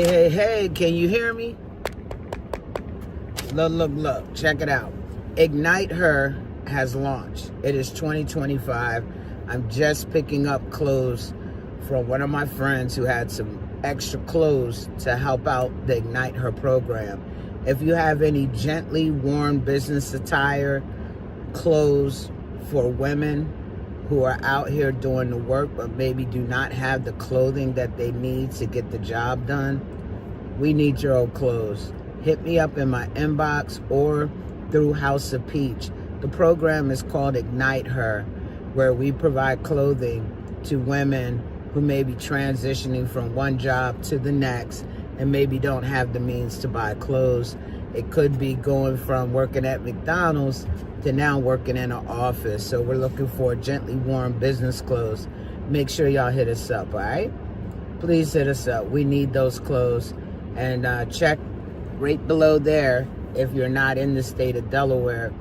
Hey, can you hear me? Look, check it out. Ignite Her has launched. It is 2025. I'm just picking up clothes from one of my friends who had some extra clothes to help out the Ignite Her program. If you have any gently worn business attire, clothes for women who are out here doing the work but maybe do not have the clothing that they need to get the job done, we need your old clothes. Hit me up in my inbox or through House of Peach. The program is called Ignite Her, where we provide clothing to women who may be transitioning from one job to the next and maybe don't have the means to buy clothes. It could be going from working at McDonald's to now working in an office. So we're looking for gently worn business clothes. Make sure y'all hit us up, all right? Please hit us up. We need those clothes. And check right below there. If you're not in the state of Delaware,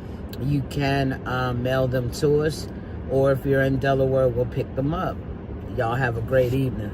you can mail them to us. Or if you're in Delaware, we'll pick them up. Y'all have a great evening.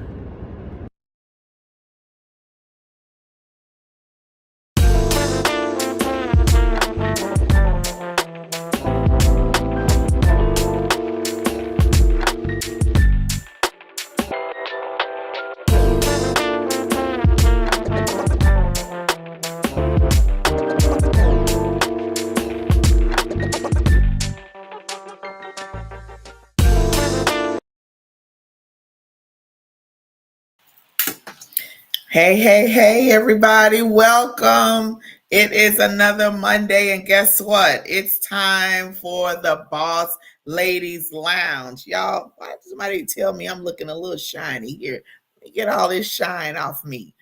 Hey, everybody. Welcome. It is another Monday, and guess what? It's time for the Boss Ladies Lounge. Y'all, why did somebody tell me I'm looking a little shiny here? Let me get all this shine off me.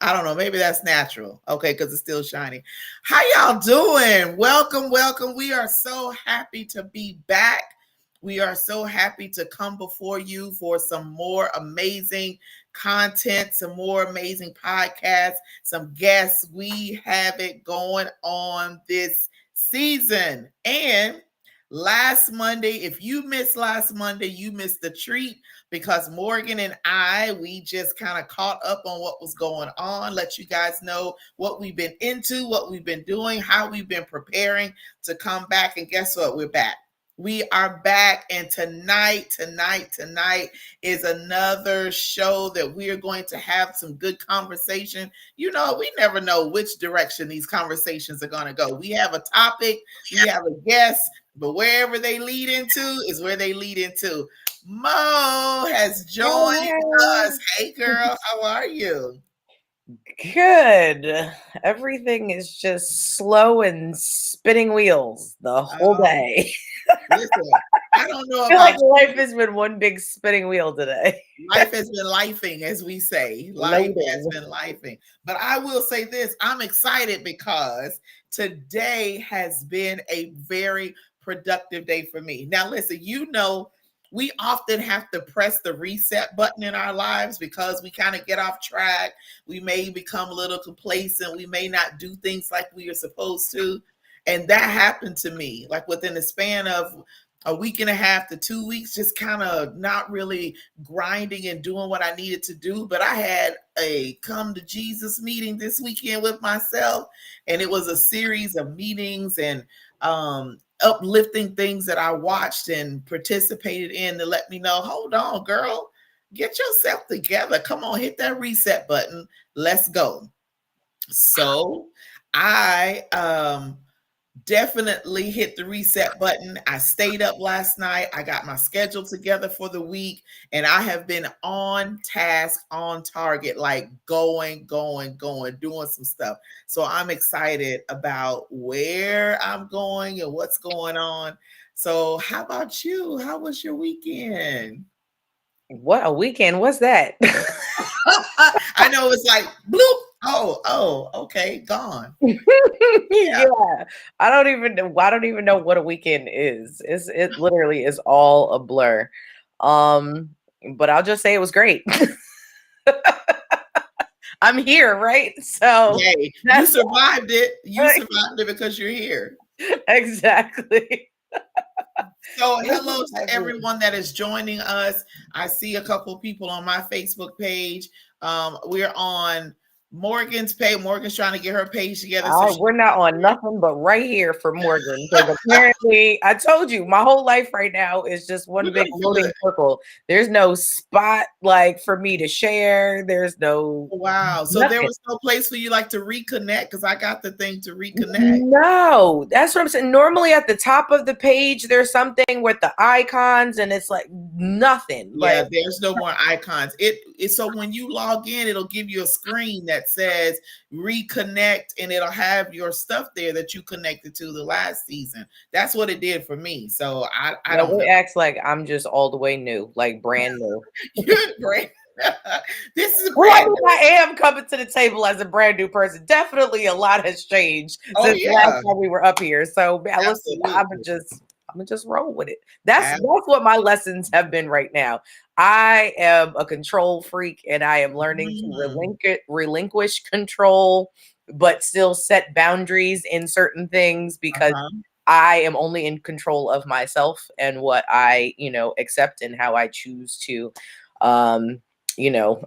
I don't know. Maybe that's natural. Okay, because it's still shiny. How y'all doing? Welcome. We are so happy to be back. We are so happy to come before you for some more amazing content, some more amazing podcasts, some guests. We have it going on this season. And last Monday, if you missed last Monday, you missed the treat because Morgan and we just kind of caught up on what was going on, let you guys know what we've been into, what we've been doing, how we've been preparing to come back. And guess what? We're back. We are back, and tonight is another show that we are going to have some good conversation. You know, we never know which direction these conversations are going to go. We have a topic, we have a guest, but wherever they lead into is where they lead into. Mo has joined us. Hey, girl, how are you? Good. Everything is just slow and spinning wheels the whole day. Listen, I don't know I feel about like life has been one big spinning wheel today. life has been lifing, as we say. Life has been lifing. But I will say this, I'm excited because today has been a very productive day for me. Now, listen, you know, we often have to press the reset button in our lives because we kind of get off track. We may become a little complacent. We may not do things like we are supposed to. And that happened to me, like within the span of a week and a half to 2 weeks, just kind of not really grinding and doing what I needed to do. But I had a come to Jesus meeting this weekend with myself, and it was a series of meetings and uplifting things that I watched and participated in to let me know, hold on, girl, get yourself together. Come on, hit that reset button. Let's go. So I definitely hit the reset button. I stayed up last night. I got my schedule together for the week, and I have been on task, on target, like going, doing some stuff. So I'm excited about where I'm going and what's going on. So how about you? How was your weekend? What a weekend was that? I know it's like bloop. Oh, okay, gone. Yeah. I don't even know what a weekend is. It literally is all a blur. But I'll just say it was great. I'm here, right? So Yay. You survived it. You survived it because you're here. Exactly. So hello to everyone that is joining us. I see a couple of people on my Facebook page. We're on Morgan's trying to get her page together. So We're not on nothing but right here for Morgan, because apparently I told you my whole life right now is just one big loading circle. There's no spot like for me to share. There's no wow. So nothing. there was no place for you like to reconnect, because I got the thing to reconnect. No, that's what I'm saying. Normally at the top of the page, there's something with the icons, and it's like nothing. Yeah, Like, there's no more icons. It so when you log in, it'll give you a screen that says reconnect, and it'll have your stuff there that you connected to the last season. That's what it did for me. So I don't know. it acts like I'm just all the way new, like brand new. You're great. This is Well, I brand mean, I am coming to the table as a brand new person. Definitely a lot has changed Oh, since the yeah. last time we were up here. So man, listen, I'm gonna just roll with it. That's what my lessons have been right now. I am a control freak, and I am learning to relinquish control, but still set boundaries in certain things, because I am only in control of myself and what I, accept, and how I choose to, you know,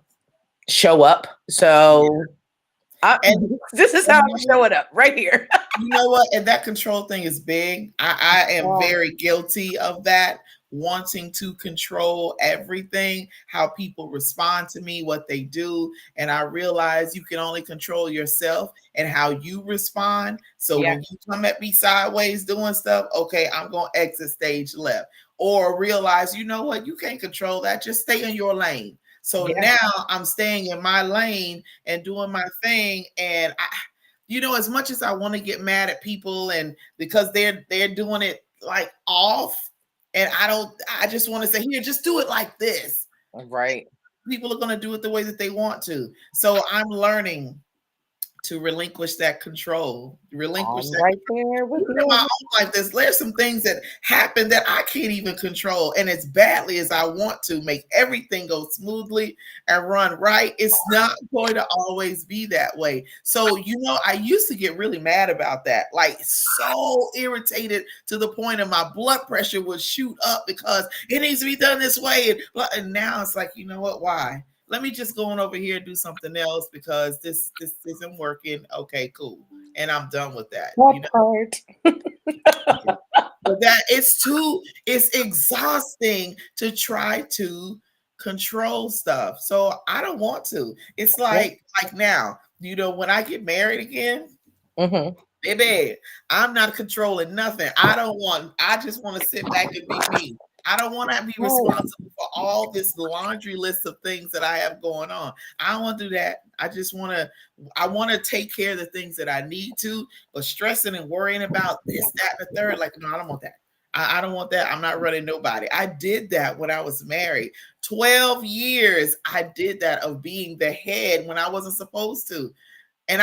show up. So this is how I'm showing up right here. You know what? And that control thing is big. I am very guilty of that, wanting to control everything, how people respond to me, what they do. And I realize you can only control yourself and how you respond. So when you come at me sideways doing stuff, okay, I'm going to exit stage left. Or realize, you know what? You can't control that. Just stay in your lane. So now I'm staying in my lane and doing my thing. And as much as I want to get mad at people, and because they're doing it like off, and I just want to say, here, just do it like this. Right. People are going to do it the way that they want to. So I'm learning to relinquish that control. Relinquish that right there with in my own life. There's some things that happen that I can't even control, and as badly as I want to make everything go smoothly and run right, it's not going to always be that way. So I used to get really mad about that, like so irritated to the point of my blood pressure would shoot up because it needs to be done this way, and now it's like, you know what, why? Let me just go on over here and do something else because this isn't working. Okay, cool. And I'm done with that. But that it's exhausting to try to control stuff. So I don't want to. It's like now, when I get married again, baby, I'm not controlling nothing. I just want to sit back and be me. I don't want to be responsible for all this laundry list of things that I have going on. I don't want to do that. I want to take care of the things that I need to, but stressing and worrying about this, that, and the third, like, no, I don't want that. I don't want that. I'm not running nobody. I did that when I was married. 12 years I did that, of being the head when I wasn't supposed to. And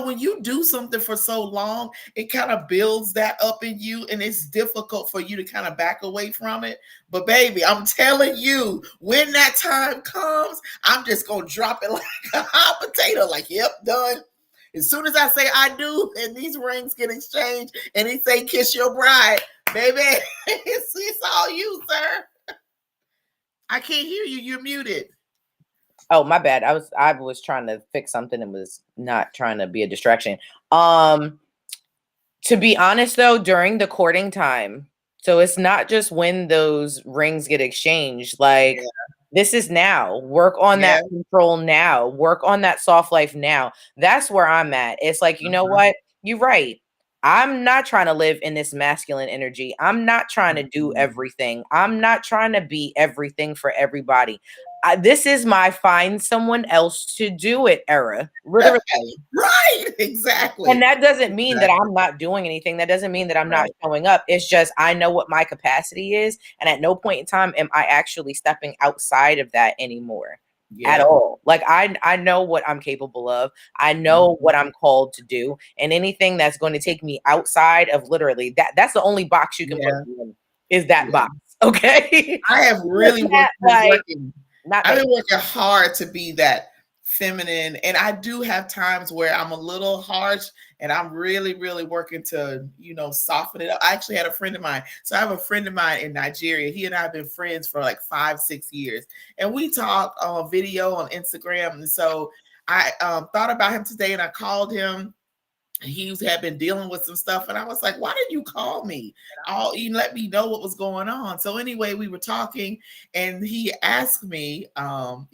when you do something for so long, it kind of builds that up in you, and it's difficult for you to kind of back away from it. But baby, I'm telling you, when that time comes, I'm just going to drop it like a hot potato, like, yep, done. As soon as I say I do, and these rings get exchanged, and he say, kiss your bride, baby, it's all you, sir. I can't hear you. You're muted. Oh, my bad. I was trying to fix something and was not trying to be a distraction. To be honest though, during the courting time, so it's not just when those rings get exchanged, like this is now. Work on that control now. Work on that soft life now. That's where I'm at. It's like, you know what? You're right. I'm not trying to live in this masculine energy. I'm not trying to do everything. I'm not trying to be everything for everybody. This is my find someone else to do it era. Literally. Right. Exactly. And that doesn't mean that I'm not doing anything. That doesn't mean that I'm not showing up. It's just I know what my capacity is. And at no point in time am I actually stepping outside of that anymore. At all. Like I know what I'm capable of. I know what I'm called to do. And anything that's going to take me outside of literally that's the only box you can put me in, is that box. Okay. I have really I've been working hard to be that feminine, and I do have times where I'm a little harsh, and I'm really, really working to, soften it up. I actually had a friend of mine. So I have a friend of mine in Nigeria. He and I have been friends for like 5-6 years, and we talk on video on Instagram. And so I thought about him today, and I called him. He had been dealing with some stuff, and I was like, why didn't you call me? You let me know what was going on. So anyway, we were talking, and he asked me how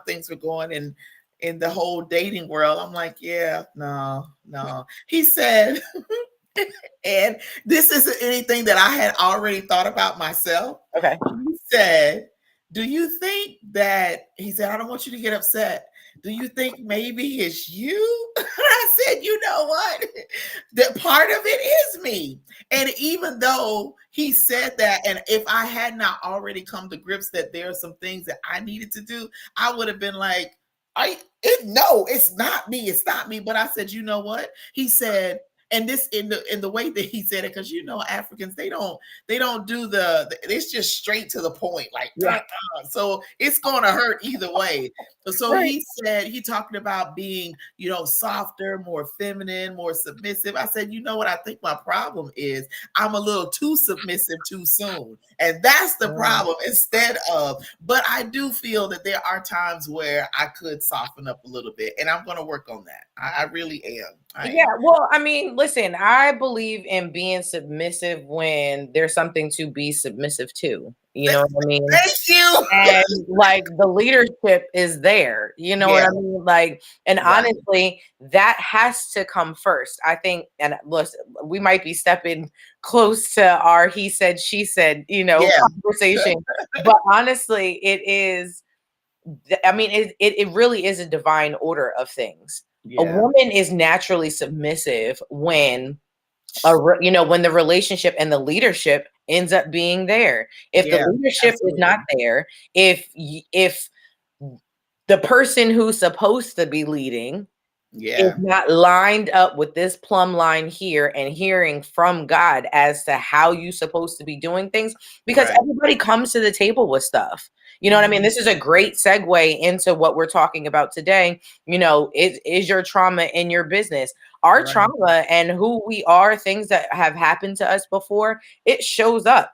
things were going in the whole dating world. I'm like, yeah, no. He said, and this isn't anything that I had already thought about myself. Okay. He said, do you think that, he said, I don't want you to get upset. Do you think maybe it's you? I said, you know what? That part of it is me. And even though he said that, and if I had not already come to grips that there are some things that I needed to do, I would have been like, no, it's not me. It's not me. But I said, you know what? He said, and this in the way that he said it, because Africans, they don't do it's just straight to the point, like so it's gonna hurt either way. So Right. he said, he talked about being softer, more feminine, more submissive. I said, you know what I think my problem is? I'm a little too submissive too soon, and that's the problem. Instead of, but I do feel that there are times where I could soften up a little bit, and I'm gonna work on that. I really am. Well, I mean, listen, I believe in being submissive when there's something to be submissive to. You know what I mean? Thank you. And like the leadership is there. You know what I mean? Like, and honestly, that has to come first. I think, and listen, we might be stepping close to our he said, she said, conversation. But honestly, it is, I mean, it really is a divine order of things. A woman is naturally submissive when when the relationship and the leadership ends up being there. If the leadership is not there, if the person who's supposed to be leading is not lined up with this plumb line here and hearing from God as to how you're supposed to be doing things, because everybody comes to the table with stuff. You know what I mean? This is a great segue into what we're talking about today. Is your trauma in your business? Our trauma and who we are, things that have happened to us before, it shows up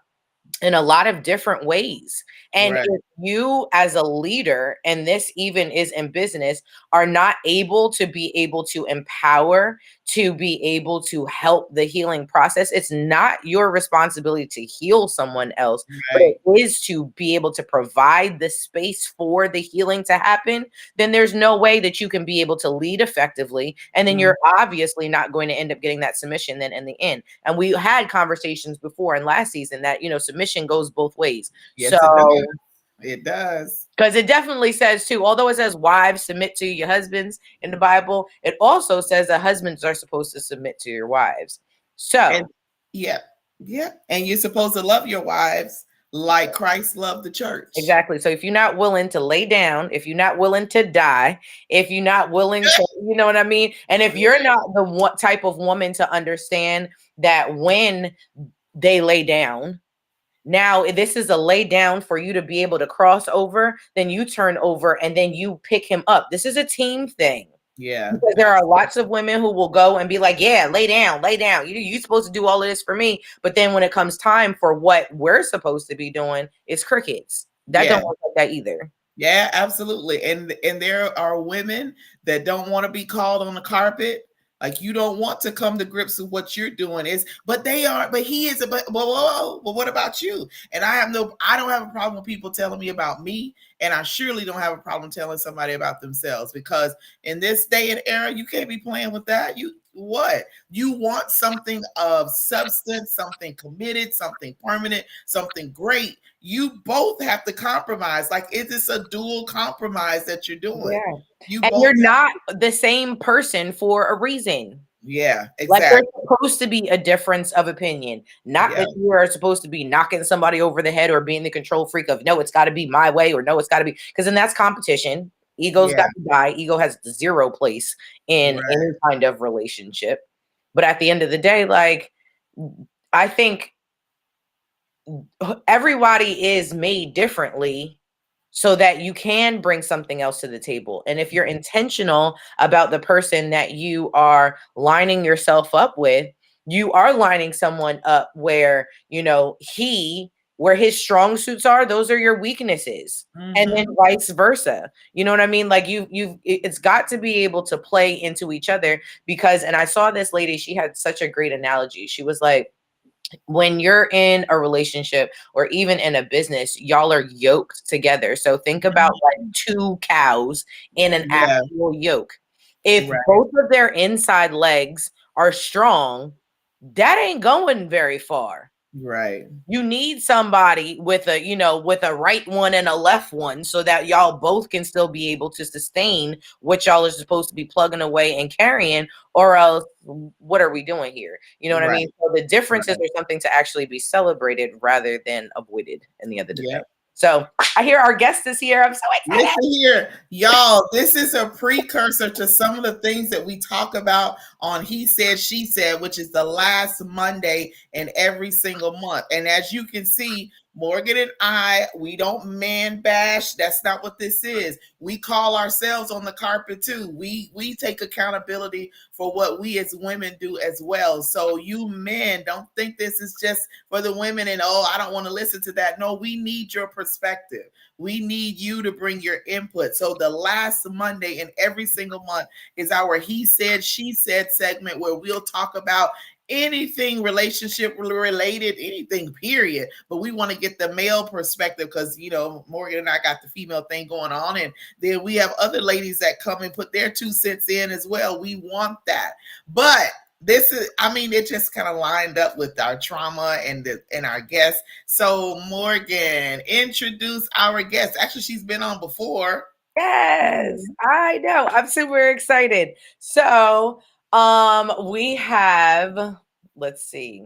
in a lot of different ways. And if you as a leader, and this even is in business, are not able to empower, to be able to help the healing process, it's not your responsibility to heal someone else, but it is to be able to provide the space for the healing to happen. Then there's no way that you can be able to lead effectively. And then you're obviously not going to end up getting that submission then in the end. And we had conversations before in last season that, submission goes both ways. It does. Because it definitely says too, although it says wives submit to your husbands in the Bible, it also says that husbands are supposed to submit to your wives. So and you're supposed to love your wives like Christ loved the church. Exactly. So if you're not willing to lay down, if you're not willing to die, if you're not willing to, you know what I mean? And if you're not the type of woman to understand that when they lay down, now this is a lay down for you to be able to cross over, then you turn over and then you pick him up. This is a team thing. Because there are lots of women who will go and be like, yeah, lay down. You're supposed to do all of this for me. But then when it comes time for what we're supposed to be doing, it's crickets. That don't work like that either. Yeah, absolutely. And there are women that don't want to be called on the carpet. Like, you don't want to come to grips with what you're doing but he is, but what about you? And I don't have a problem with people telling me about me. And I surely don't have a problem telling somebody about themselves, because in this day and era, you can't be playing with that. You want something of substance, something committed, something permanent, something great. You both have to compromise. Like, is this a dual compromise that you're doing? You're not the same person for a reason. Yeah, exactly. Like, there's supposed to be a difference of opinion. Not that you are supposed to be knocking somebody over the head or being the control freak of, no, it's got to be my way, or no, it's got to be, because then that's competition. Ego's got to die. Ego has zero place in any kind of relationship. But at the end of the day, like, I think everybody is made differently so that you can bring something else to the table. And if you're intentional about the person that you are lining yourself up with, you are lining someone up where, he where his strong suits are, those are your weaknesses. And then vice versa. You know what I mean? Like it's got to be able to play into each other because, and I saw this lady, she had such a great analogy. She was like, when you're in a relationship or even in a business, y'all are yoked together. So think about like two cows in an actual yoke. If both of their inside legs are strong, that ain't going very far. Right. You need somebody with a, with a right one and a left one so that y'all both can still be able to sustain what y'all are supposed to be plugging away and carrying, or else what are we doing here? You know what I mean? So the differences are something to actually be celebrated rather than avoided in the other direction. So I hear our guest is here. I'm so excited. Listen here, y'all. This is a precursor to some of the things that we talk about on He Said, She Said, which is the last Monday in every single month. And as you can see, Morgan and I, we don't man bash. That's not what this is. We call ourselves on the carpet too. We take accountability for what we as women do as well. So you men, don't think this is just for the women and, oh, I don't want to listen to that. No, we need your perspective. We need you to bring your input. So the last Monday in every single month is our He Said, She Said segment where we'll talk about anything relationship related, anything period. But we want to get the male perspective because, Morgan and I got the female thing going on. And then we have other ladies that come and put their 2 cents in as well. We want that. But this is, it just kind of lined up with our trauma and our guests. So Morgan, introduce our guest. Actually, she's been on before. Yes, I know. I'm super excited. So, we have, let's see,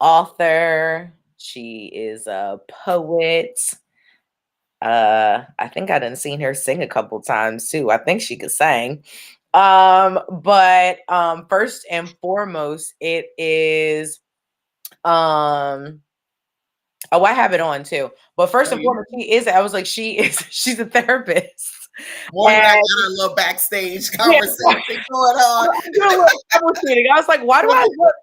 author. She is a poet. I think I done seen her sing a couple times too. I think she could sing. But first and foremost, it is oh, I have it on too. But first and foremost, she's a therapist. Morgan and I got a little backstage conversation going on. I was like, why do I look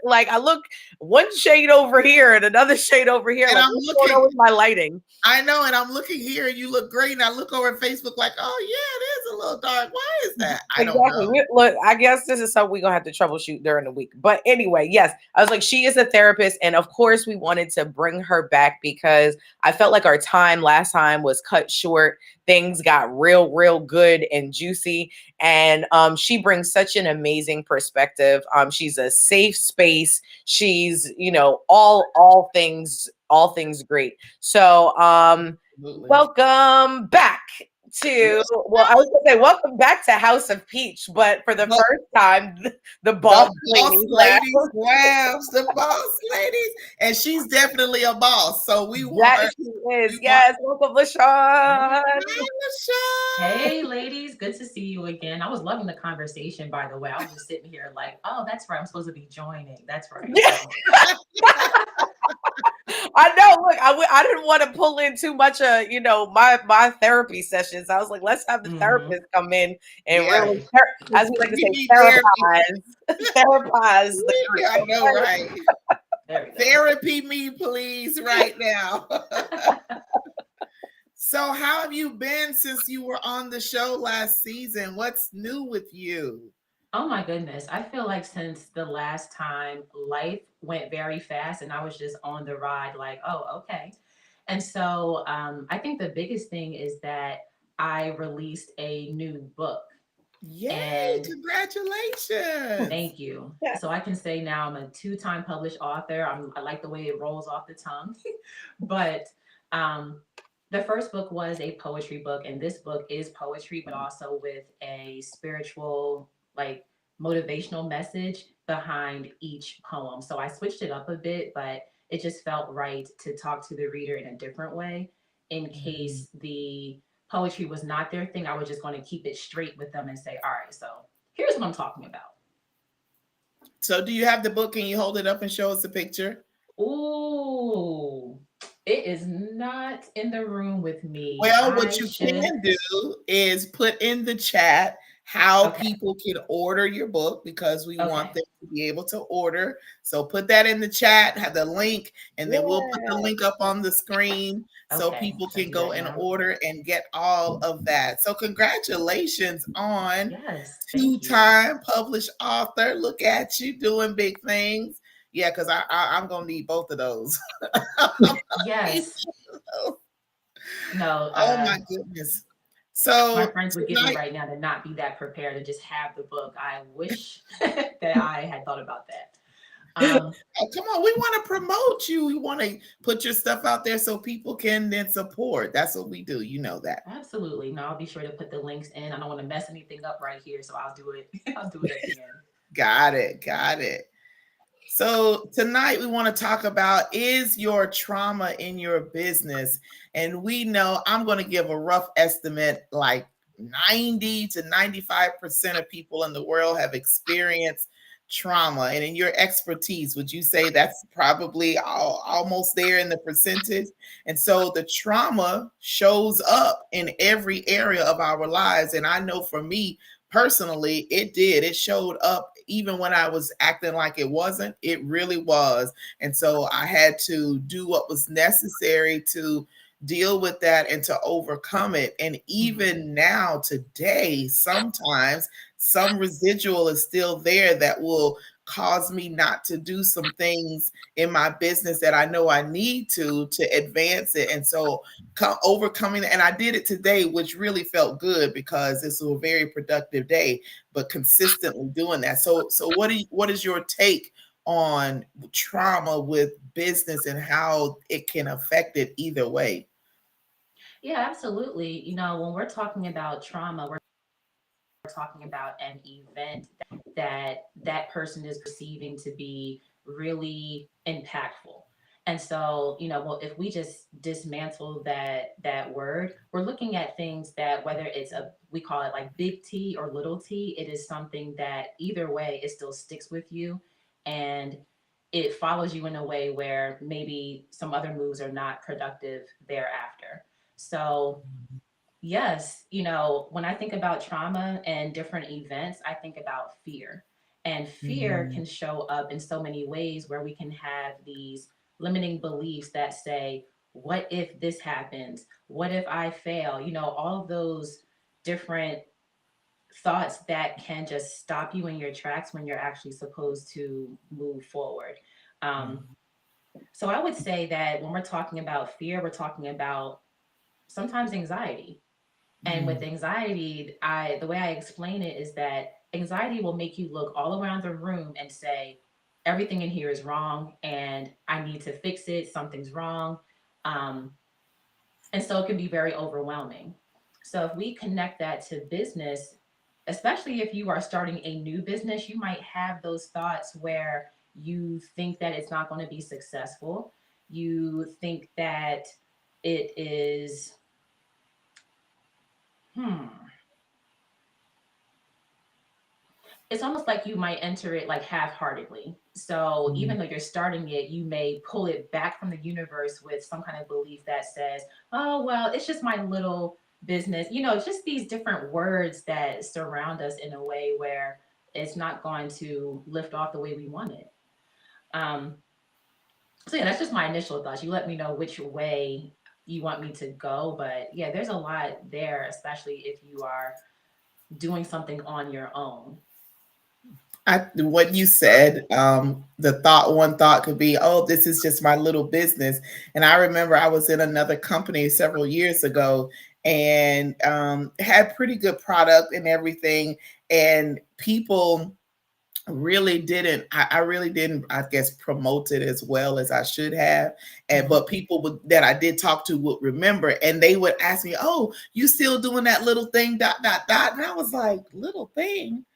like I look one shade over here and another shade over here? And like, I'm looking with my lighting. I know, and I'm looking here and you look great. And I look over at Facebook like, oh yeah, it is a little dark. Why is that? I don't know. Look, I guess this is something we're gonna have to troubleshoot during the week. But anyway, yes, I was like, she is a therapist, and of course we wanted to bring her back because I felt like our time last time was cut short. Things got real good and juicy, and she brings such an amazing perspective. She's a safe space. She's all things great. So welcome back to I was gonna say welcome back to House of Peach, but for the first time, the boss ladies lounge, the boss ladies, and she's definitely a boss. So we want. She is. Yes, welcome, LaShawn. Hey, ladies, good to see you again. I was loving the conversation, by the way. I was just sitting here like, oh, that's right. I'm supposed to be joining. That's right. I know. Look, I didn't want to pull in too much of my therapy sessions. I was like, let's have the therapist come in and really, as we like to say, therapize. I know, right? Therapy me, please, right now. So, how have you been since you were on the show last season? What's new with you? Oh my goodness. I feel like since the last time, life went very fast and I was just on the ride like, oh, okay. And so I think the biggest thing is that I released a new book. Yay, congratulations. Thank you. Yeah. So I can say now I'm a 2-time published author. I like the way it rolls off the tongue. But the first book was a poetry book, and this book is poetry, but also with a spiritual, like motivational message behind each poem. So I switched it up a bit, but it just felt right to talk to the reader in a different way in case the poetry was not their thing. I was just going to keep it straight with them and say, all right, so here's what I'm talking about. So do you have the book? Can you hold it up and show us a picture? Ooh, it is not in the room with me. Well, what you can do is put in the chat how Okay. people can order your book, because we want Okay. them to be able to order. So put that in the chat, have the link, and then we'll put the Yeah. link up on the screen so Okay. people I'll can do go that and now. order and get all of that. So congratulations on Yes. Thank you. two-time published author. Look at you doing big things. Yeah, because I'm gonna need both of those. I'm gonna need Yes. both of those. No, Oh my goodness. my So friends would get me tonight, right now to not be that prepared and just have the book. I wish that I had thought about that. oh, come on, we want to promote you. We want to put your stuff out there so people can then support. That's what we do. You know that. Absolutely. No, I'll be sure to put the links in. I don't want to mess anything up right here, so I'll do it. I'll do it at the end. Got it. Got it. So tonight we want to talk about, is your trauma in your business? And we know, I'm going to give a rough estimate, like 90 to 95% of people in the world have experienced trauma. And in your expertise, would you say that's probably almost there in the percentage? And so the trauma shows up in every area of our lives. And I know for me, personally, it did. It showed up even when I was acting like it wasn't. It really was. And so I had to do what was necessary to deal with that and to overcome it. And even now, today, sometimes some residual is still there that will cause me not to do some things in my business that I know I need to advance it. And so overcoming it, and I did it today, which really felt good because this was a very productive day, but consistently doing that. So what is your take on trauma with business and how it can affect it either way? Yeah, absolutely. You know, when we're talking about trauma, we're talking about an event that person is perceiving to be really impactful. And so, you know, well, if we just dismantle that word, we're looking at things that, whether it's a, we call it like big T or little t, it is something that either way it still sticks with you, and it follows you in a way where maybe some other moves are not productive thereafter. So yes, you know, when I think about trauma and different events, I think about fear. And fear Mhm. can show up in so many ways where we can have these limiting beliefs that say, what if this happens? What if I fail? You know, all of those different thoughts that can just stop you in your tracks when you're actually supposed to move forward. Um, so I would say that when we're talking about fear, we're talking about sometimes anxiety. And with Mhm. anxiety, I the way I explain it is that anxiety will make you look all around the room and say, everything in here is wrong and I need to fix it. Something's wrong. Um, and so it can be very overwhelming. So if we connect that to business, especially if you are starting a new business, you might have those thoughts where you think that it's not going to be successful. You think that it is, hmm, it's almost like you might enter it like half-heartedly. So even Mhm. though you're starting it, you may pull it back from the universe with some kind of belief that says, "Oh, well, it's just my little business." You know, just these different words that surround us in a way where it's not going to lift off the way we want it. Um, so yeah, that's just my initial thoughts. You let me know which way you want me to go, but yeah, there's a lot there, especially if you are doing something on your own. What you said, one thought could be, oh, this is just my little business. And I remember I was in another company several years ago and had pretty good product and everything. And people really didn't, I really didn't, I guess, promote it as well as I should have. And Mhm. but people that I did talk to would remember, and they would ask me, oh, you still doing that little thing, dot, dot, dot. And I was like, little thing?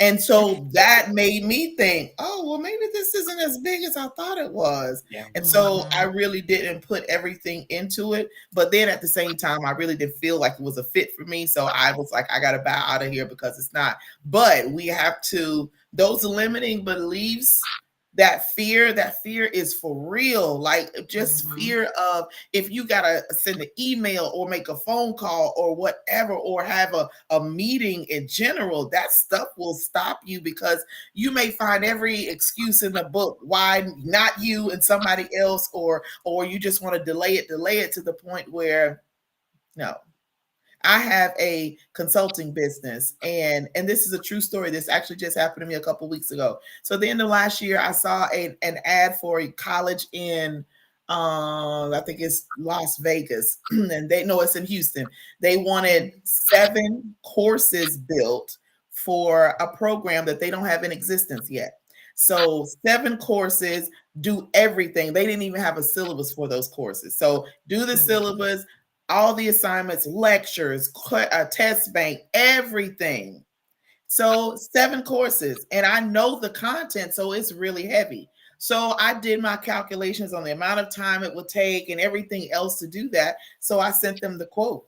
And so that made me think, oh, well, maybe this isn't as big as I thought it was. Yeah. And so I Mhm. really didn't put everything into it. But then at the same time, I really didn't feel like it was a fit for me. So I was like, I got to bow out of here because it's not. But we have to, those limiting beliefs, that fear is for real. Like just Mm-hmm. fear of if you gotta send an email or make a phone call or whatever, or have a meeting in general, that stuff will stop you because you may find every excuse in the book why not you and somebody else, or you just want to delay it to the point where no. I have a consulting business, and this is a true story. This actually just happened to me a couple weeks ago. So at the end of last year, I saw an ad for a college in I think it's Las Vegas, and they know it's in Houston. They wanted 7 courses built for a program that they don't have in existence yet. So 7 courses, do everything. They didn't even have a syllabus for those courses. So do the syllabus, all the assignments, lectures, test bank, everything. So 7 courses, and I know the content, so it's really heavy. So I did my calculations on the amount of time it would take and everything else to do that. So I sent them the quote,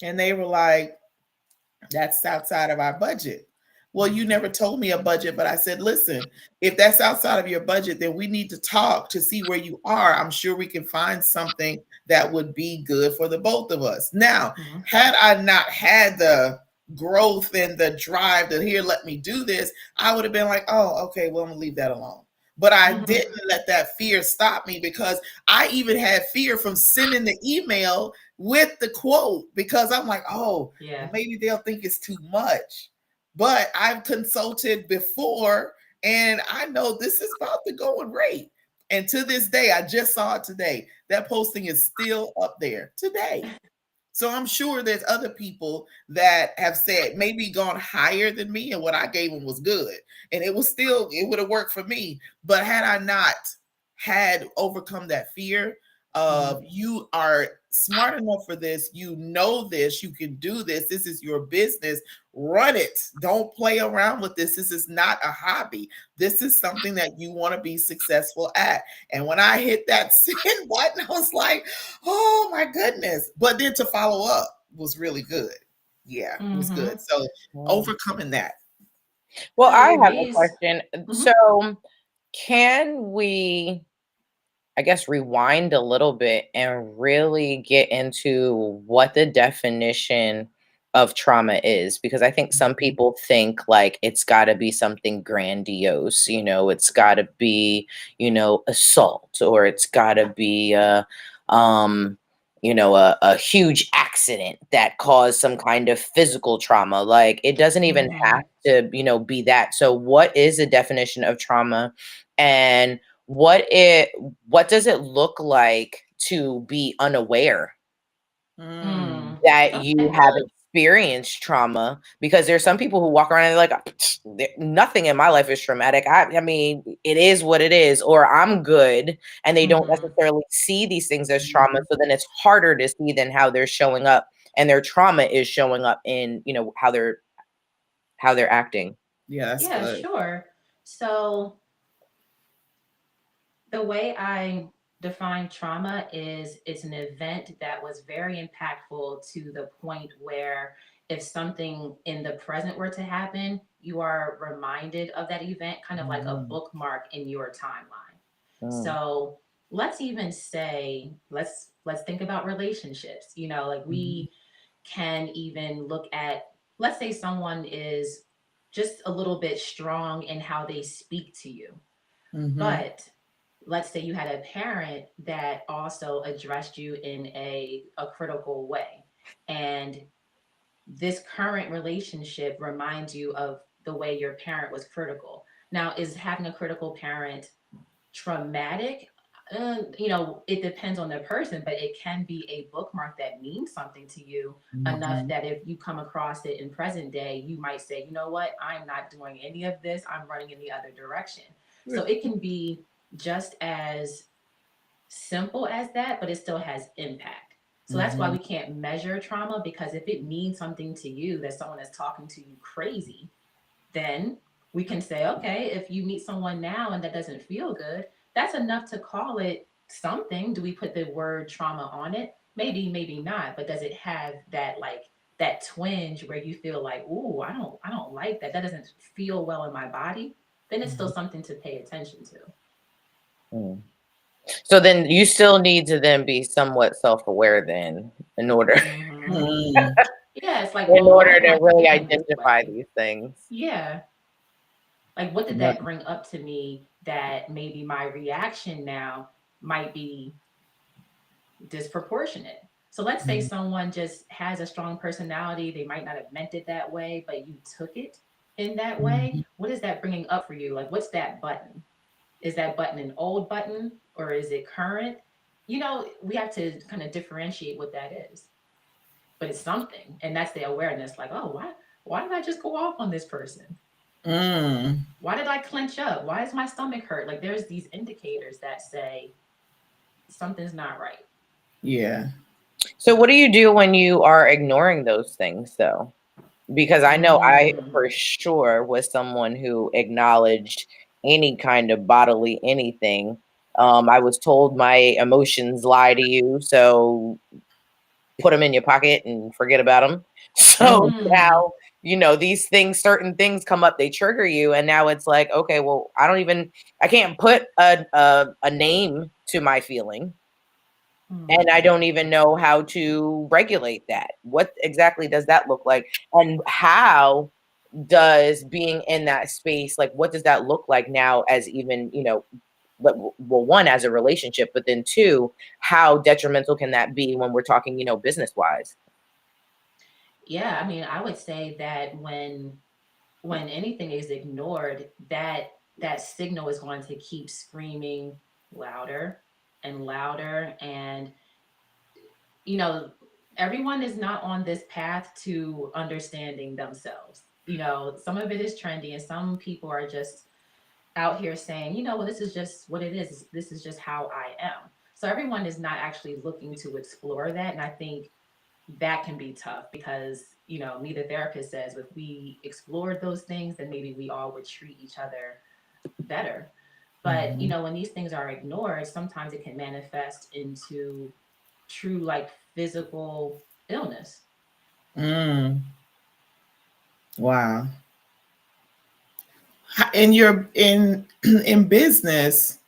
and they were like, that's outside of our budget. Well, you never told me a budget, but I said, listen, if that's outside of your budget, then we need to talk to see where you are. I'm sure we can find something that would be good for the both of us. Now, had I not had the growth and the drive to here, let me do this, I would have been like, oh, okay, well, I'm gonna leave that alone. But I didn't let that fear stop me, because I even had fear from sending the email with the quote, because I'm like, oh, Yeah. maybe they'll think it's too much. But I've consulted before, and I know this is about the going rate. And to this day, I just saw it today. That posting is still up there today. So I'm sure there's other people that have said maybe gone higher than me, and what I gave them was good. And it would have worked for me. But had I not had overcome that fear of you are smart enough for this, you know this, you can do this is your business, run it. Don't play around with this. This is not a hobby. This is something that you want to be successful at. And when I hit that send button, I was like, oh my goodness. But then to follow up was really good. Yeah, it was good. So overcoming that. Well, So I your have a niece. question. So, can we, I guess, rewind a little bit and really get into what the definition of trauma is? Because I think some people think like it's got to be something grandiose, it's got to be, assault, or it's got to be um, a huge accident that caused some kind of physical trauma. Like it doesn't even have to, be that. So, what is the definition of trauma? And what does it look like to be unaware that you Okay. have experienced trauma? Because there's some people who walk around and they're like, nothing in my life is traumatic. I mean, it is what it is, or I'm good, and they don't necessarily see these things as trauma. So then it's harder to see than how they're showing up, and their trauma is showing up in how they're acting. Yeah, that's Yeah, good. sure. So the way I define trauma is it's an event that was very impactful to the point where if something in the present were to happen, you are reminded of that event, kind of like a bookmark in your timeline. So let's even say, let's think about relationships. Like we can even look at, let's say someone is just a little bit strong in how they speak to you. But let's say you had a parent that also addressed you in a critical way. And this current relationship reminds you of the way your parent was critical. Now, is having a critical parent traumatic? It depends on the person, but it can be a bookmark that means something to you enough that if you come across it in present day, you might say, you know what, I'm not doing any of this. I'm running in the other direction. So it can be just as simple as that, but it still has impact. So that's why we can't measure trauma, because if it means something to you that someone is talking to you crazy, then we can say, okay, if you meet someone now and that doesn't feel good, that's enough to call it something. Do we put the word trauma on it? Maybe, maybe not. But does it have that twinge where you feel like, ooh, I don't like that. That doesn't feel well in my body. then it's still something to pay attention to. Mm. So then you still need to then be somewhat self-aware then in order Yeah, it's like, in well, why order am to I really feeling this identify way? these things. Yeah. Like, what did Right. that bring up to me that maybe my reaction now might be disproportionate? So let's say someone just has a strong personality. They might not have meant it that way, but you took it in that way. What is that bringing up for you? Like, what's that button? Is that button an old button or is it current? You know, we have to kind of differentiate what that is. But it's something. And that's the awareness, like, oh, why did I just go off on this person? Why did I clench up? Why is my stomach hurt? Like, there's these indicators that say something's not right. Yeah. So what do you do when you are ignoring those things though? Because I know I for sure was someone who acknowledged any kind of bodily anything. I was told my emotions lie to you, so put them in your pocket and forget about them. So now, you know, these things, certain things come up, they trigger you, and now it's like, okay, well, I can't put a name to my feeling. And I don't even know how to regulate that. What exactly does that look like? And how does being in that space, like, what does that look like now as even, you know, well, one, as a relationship, but then two, how detrimental can that be when we're talking, you know, business wise? Yeah, I mean, I would say that when anything is ignored, that signal is going to keep screaming louder and louder. And you know, everyone is not on this path to understanding themselves. You know, some of it is trendy, and some people are just out here saying, you know, well, this is just what it is. This is just how I am. So everyone is not actually looking to explore that. And I think that can be tough because, you know, me, the therapist, says if we explored those things, then maybe we all would treat each other better. But, you know, when these things are ignored, sometimes it can manifest into true, like, physical illness. Wow. In your in business,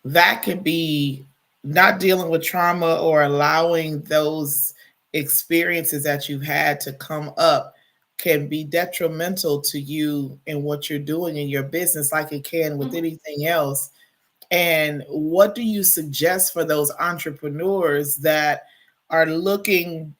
that could be not dealing with trauma or allowing those experiences that you've had to come up can be detrimental to you in what you're doing in your business, like it can with anything else. And what do you suggest for those entrepreneurs that are looking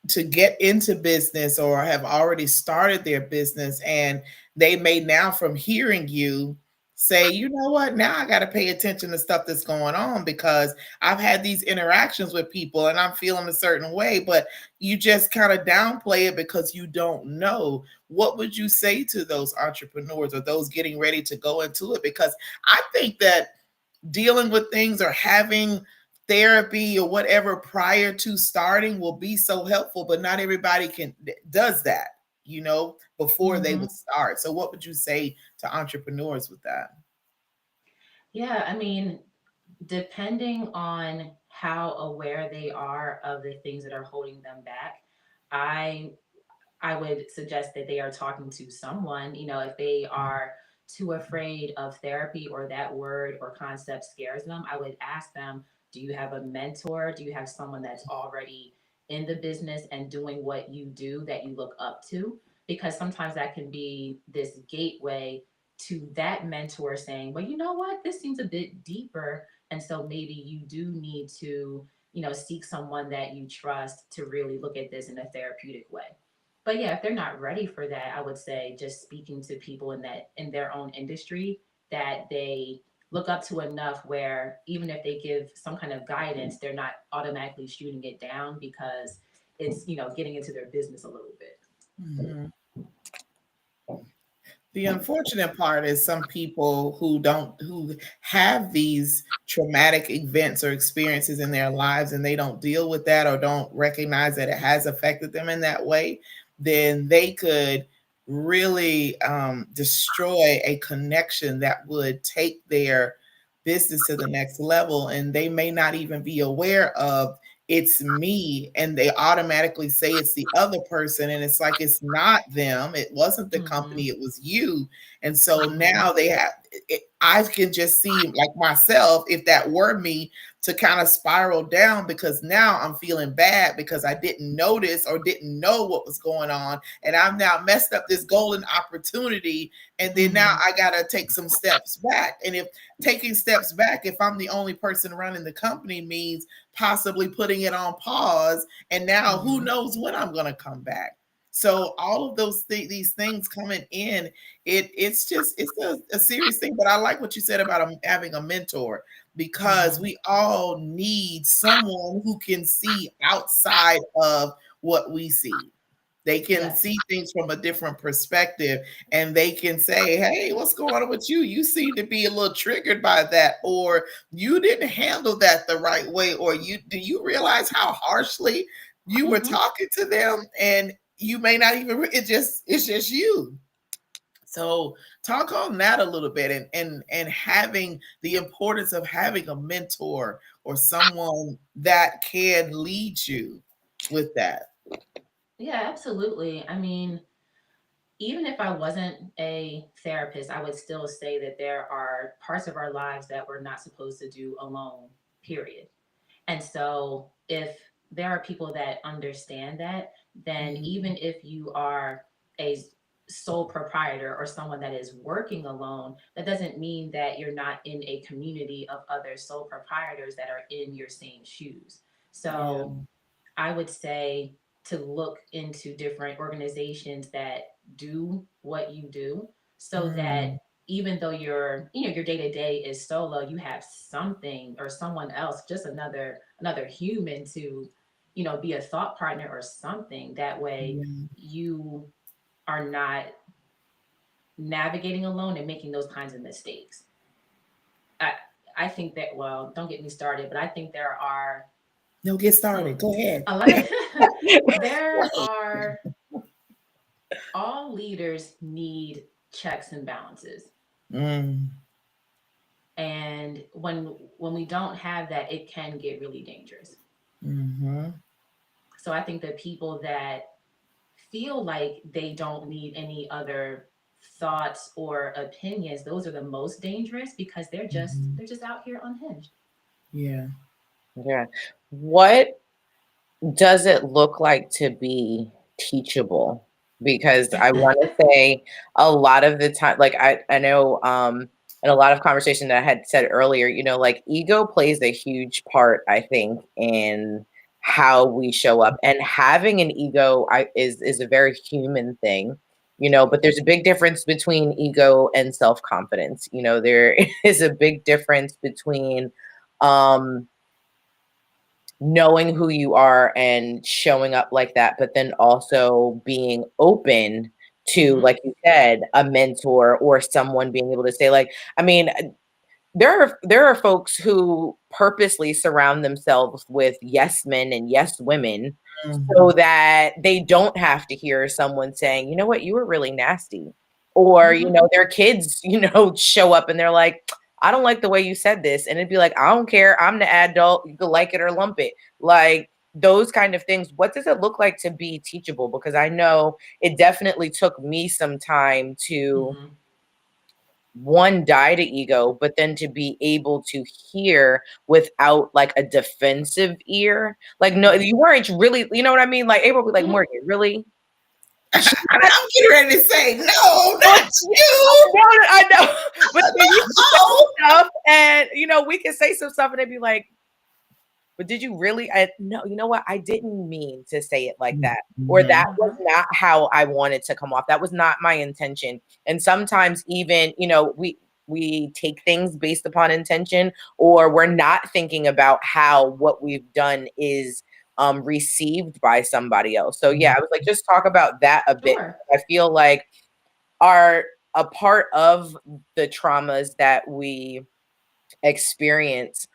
to get into business or have already started their business, and they may now, from hearing you, say, you know what, now I got to pay attention to stuff that's going on because I've had these interactions with people and I'm feeling a certain way, but you just kind of downplay it because you don't know. What would you say to those entrepreneurs or those getting ready to go into it? Because I think that dealing with things or having therapy or whatever prior to starting will be so helpful, but not everybody does that, you know, before they would start. So what would you say to entrepreneurs with that? Yeah, I mean, depending on how aware they are of the things that are holding them back, I I would suggest that they are talking to someone. You know, if they are too afraid of therapy or that word or concept scares them, I would ask them, do you have a mentor? Do you have someone that's already in the business and doing what you do that you look up to? Because sometimes that can be this gateway to that mentor saying, well, you know what, this seems a bit deeper. And so maybe you do need to, you know, seek someone that you trust to really look at this in a therapeutic way. But yeah, if they're not ready for that, I would say just speaking to people in their own industry that they look up to enough where even if they give some kind of guidance, they're not automatically shooting it down because it's, you know, getting into their business a little bit. The unfortunate part is some people who have these traumatic events or experiences in their lives and they don't deal with that or don't recognize that it has affected them in that way, then they could really destroy a connection that would take their business to the next level, and they may not even be aware of it's me, and they automatically say it's the other person, and it's like it's not them, it wasn't the company, it was you. And so now they have I can just see, like myself, if that were me, to kind of spiral down, because now I'm feeling bad because I didn't notice or didn't know what was going on, and I've now messed up this golden opportunity, and then now I gotta take some steps back. And if taking steps back, if I'm the only person running the company, means possibly putting it on pause, and now who knows when I'm going to come back. So all of those these things coming in, it's a serious thing. But I like what you said about having a mentor, because we all need someone who can see outside of what we see. They can see things from a different perspective, and they can say, hey, what's going on with you? You seem to be a little triggered by that, or you didn't handle that the right way, or do you realize how harshly you were talking to them? And you may not even, it's just you. So talk on that a little bit, and having the importance of having a mentor or someone that can lead you with that. Yeah, absolutely. I mean, even if I wasn't a therapist, I would still say that there are parts of our lives that we're not supposed to do alone, period. And so if there are people that understand that, then even if you are a sole proprietor or someone that is working alone, that doesn't mean that you're not in a community of other sole proprietors that are in your same shoes. So I would say to look into different organizations that do what you do, so that even though your day to day is solo, you have something or someone else, just another human to, be a thought partner or something. That way you are not navigating alone and making those kinds of mistakes. I think that, well, don't get me started, but I think there are No, get started. Go ahead. a lot of there are all leaders need checks and balances. And when we don't have that, it can get really dangerous. So I think that people that feel like they don't need any other thoughts or opinions, those are the most dangerous, because they're just out here unhinged. Yeah. What does it look like to be teachable? Because I want to say a lot of the time, like I know in a lot of conversation that I had said earlier, like ego plays a huge part, I think, in how we show up. And having an ego is a very human thing, but there's a big difference between ego and self-confidence. There is a big difference between knowing who you are and showing up like that, but then also being open to, like you said, a mentor or someone being able to say, like, I mean, there are folks who purposely surround themselves with yes men and yes women so that they don't have to hear someone saying, you know what, you were really nasty. Or, their kids, show up and they're like, I don't like the way you said this. And it'd be like, I don't care. I'm the adult. You can like it or lump it. Like those kind of things. What does it look like to be teachable? Because I know it definitely took me some time to one, die to ego, but then to be able to hear without like a defensive ear. Like, no, you weren't really, you know what I mean? Like April would be like, Morgan, really? I'm getting ready to say, no, not you. I know. But you say stuff and, we can say some stuff and they'd be like, but did you really? No, you know what? I didn't mean to say it like that. Or that was not how I wanted to come off. That was not my intention. And sometimes even, we take things based upon intention, or we're not thinking about how what we've done is received by somebody else. So yeah, I was like, just talk about that a bit. I feel like are a part of the traumas that we experience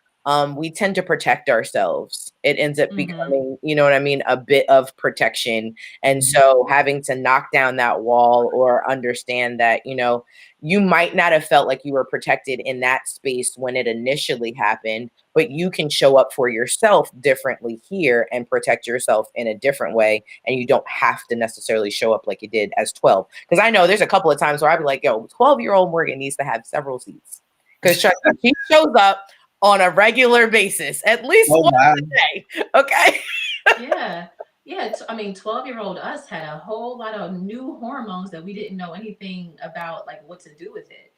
we tend to protect ourselves. It ends up Mhm. becoming, you know what I mean, a bit of protection. And Mhm. so having to knock down that wall or understand that, you know, you might not have felt like you were protected in that space when it initially happened, but you can show up for yourself differently here and protect yourself in a different way. And you don't have to necessarily show up like you did as 12. Because I know there's a couple of times where I'd be like, yo, 12-year-old Morgan needs to have several seats. Because she shows up on a regular basis, at least Oh, once wow. a day. Okay. Yeah. Yeah. I mean, 12-year-old us had a whole lot of new hormones that we didn't know anything about, like what to do with it.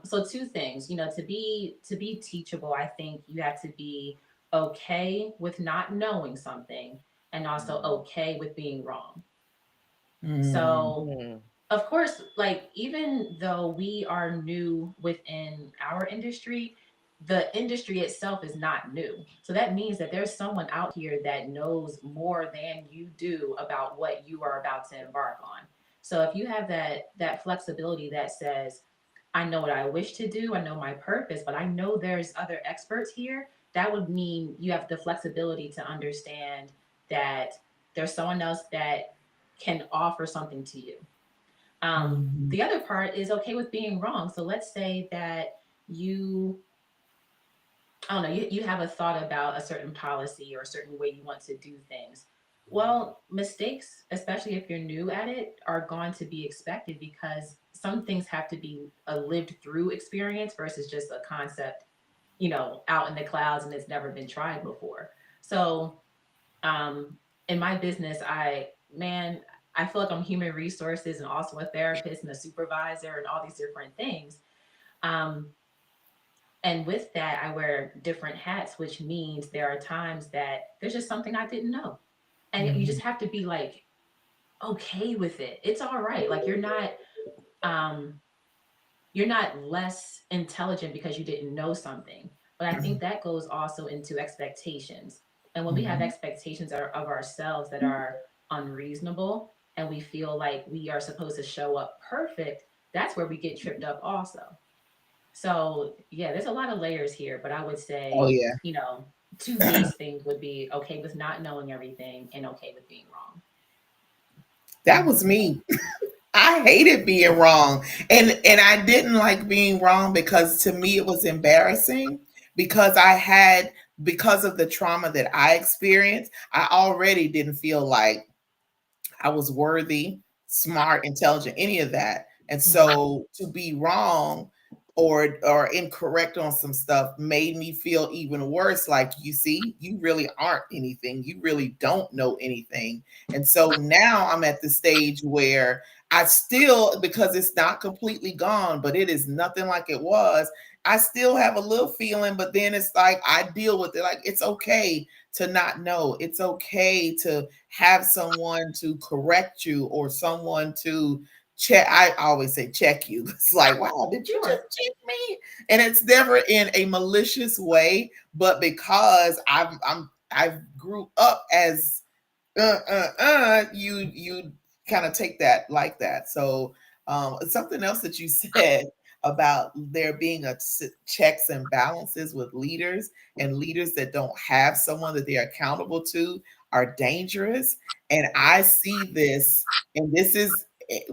So two things, you know, to be teachable, I think you have to be okay with not knowing something and also okay with being wrong. So Mm. of course, like even though we are new within our industry, the industry itself is not new. So that means that there's someone out here that knows more than you do about what you are about to embark on. So if you have that flexibility that says, I know what I wish to do, I know my purpose, but I know there's other experts here, that would mean you have the flexibility to understand that there's someone else that can offer something to you. Mhm. The other part is okay with being wrong. So let's say that you, I don't know, you have a thought about a certain policy or a certain way you want to do things. Well, mistakes, especially if you're new at it, are going to be expected because some things have to be a lived through experience versus just a concept, you know, out in the clouds and it's never been tried before. So, um, in my business, man, I feel like I'm human resources and also a therapist and a supervisor and all these different things. Um, and with that, I wear different hats, which means there are times that there's just something I didn't know. And you Mhm. just have to be like okay with it. It's all right. Like um you're not less intelligent because you didn't know something. But I think that goes also into expectations. And when we have Mhm. expectations of ourselves that are unreasonable and we feel like we are supposed to show up perfect, that's where we get tripped up also. So, yeah, there's a lot of layers here, but I would Oh, say, yeah. you know, two base things would be okay with not knowing everything and okay with being wrong. That was me. I hated being wrong. And I didn't like being wrong because to me it was embarrassing because because of the trauma that I experienced, I already didn't feel like I was worthy, smart, intelligent, any of that. And Mm-hmm. so to be wrong or incorrect on some stuff made me feel even worse. Like, you see, you really aren't anything. You really don't know anything. And so now I'm at the stage where I still, because it's not completely gone, but it is nothing like it was. I still have a little feeling, but then it's like I deal with it. Like, it's okay to not know. It's okay to have someone to correct you or someone to check. I always say check you. It's like, wow, did you just Sure. check me? And it's never in a malicious way, but because I grew up as you kind of take that like that. So something else that you said about there being checks and balances with leaders, and leaders that don't have someone that they're accountable to are dangerous. And I see this, and this is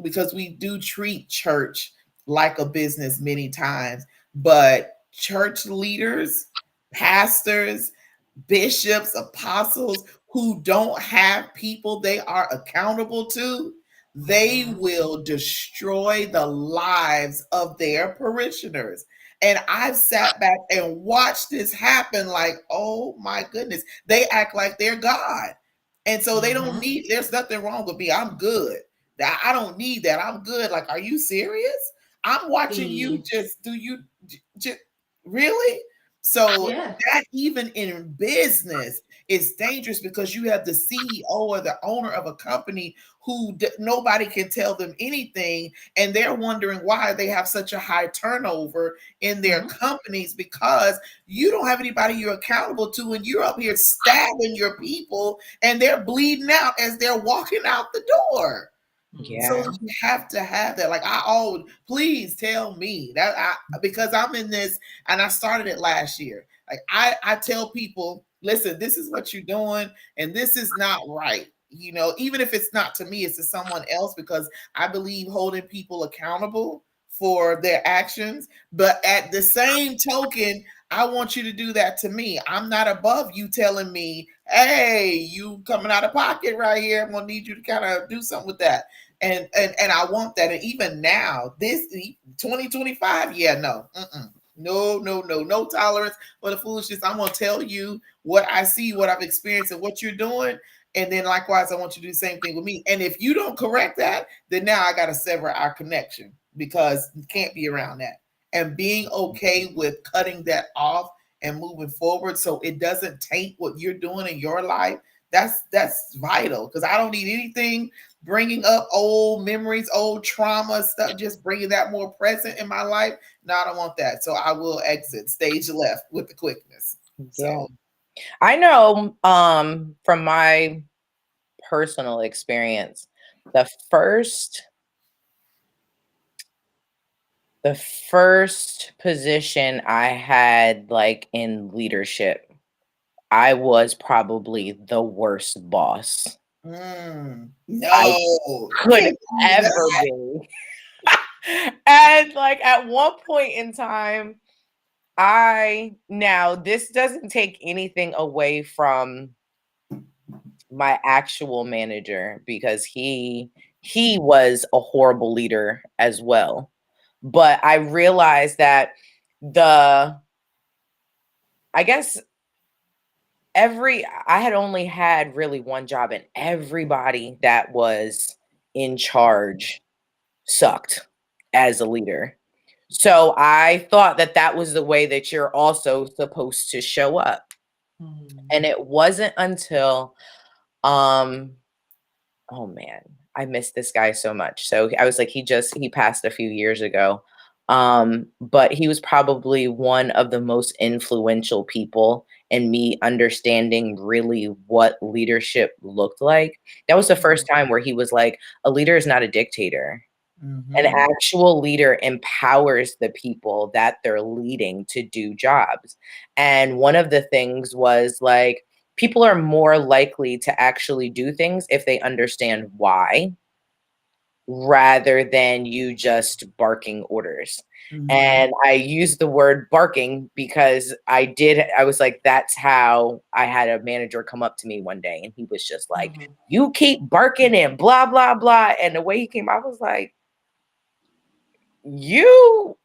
because we do treat church like a business many times, but church leaders, pastors, bishops, apostles who don't have people they are accountable to, they Mm-hmm. will destroy the lives of their parishioners. And I've sat back and watched this happen like, oh my goodness, they act like they're God. And so they don't Mm-hmm. need, there's nothing wrong with me. I'm good. I don't need that. I'm good. Like, are you serious? I'm watching you See, just do you just really? So yeah. that even in business is dangerous because you have the CEO or the owner of a company who nobody can tell them anything, and they're wondering why they have such a high turnover in their Mm-hmm. companies because you don't have anybody you're accountable to, and you're up here stabbing your people, and they're bleeding out as they're walking out the door. So Yeah. Mm-hmm. you have to have that. Like, I always, please tell me that because I'm in this, and I started it last year. Like I tell people, listen, this is what you're doing, and this is not right. You know, even if it's not to me, it's to someone else, because I believe holding people accountable for their actions. But at the same token, I want you to do that to me. I'm not above you telling me, hey, you coming out of pocket right here. I'm gonna need you to kind of do something with that. And I want that. And even now, this 2025, yeah, no. No tolerance for the foolishness. I'm gonna tell you what I see, what I've experienced, and what you're doing. And then likewise, I want you to do the same thing with me. And if you don't correct that, then now I gotta sever our connection, because you can't be around that. And being okay with cutting that off and moving forward so it doesn't taint what you're doing in your life. That's vital, because I don't need anything bringing up old memories, old trauma stuff, just bringing that more present in my life. No, I don't want that. So I will exit stage left with the quickness. Yeah. So I know from my personal experience, the first position I had like in leadership, I was probably the worst boss I no, you could can't do ever that. be. And like at one point in time, now this doesn't take anything away from my actual manager, because he was a horrible leader as well. But I realized that the I guess I had only had really one job, and everybody that was in charge sucked as a leader. So I thought that that was the way that you're also supposed to show up. And it wasn't until um oh man, I miss this guy so much. So I was like, he passed a few years ago. But he was probably one of the most influential people in me understanding really what leadership looked like. That was the first time where he was like, a leader is not a dictator. An Mhm. actual leader empowers the people that they're leading to do jobs. And one of the things was like, people are more likely to actually do things if they understand why, rather than you just barking orders. Mhm. And I use the word barking because I was like, that's how I had a manager come up to me one day, and he was just like, you keep barking and blah, blah, blah. And the way he came, I was like, you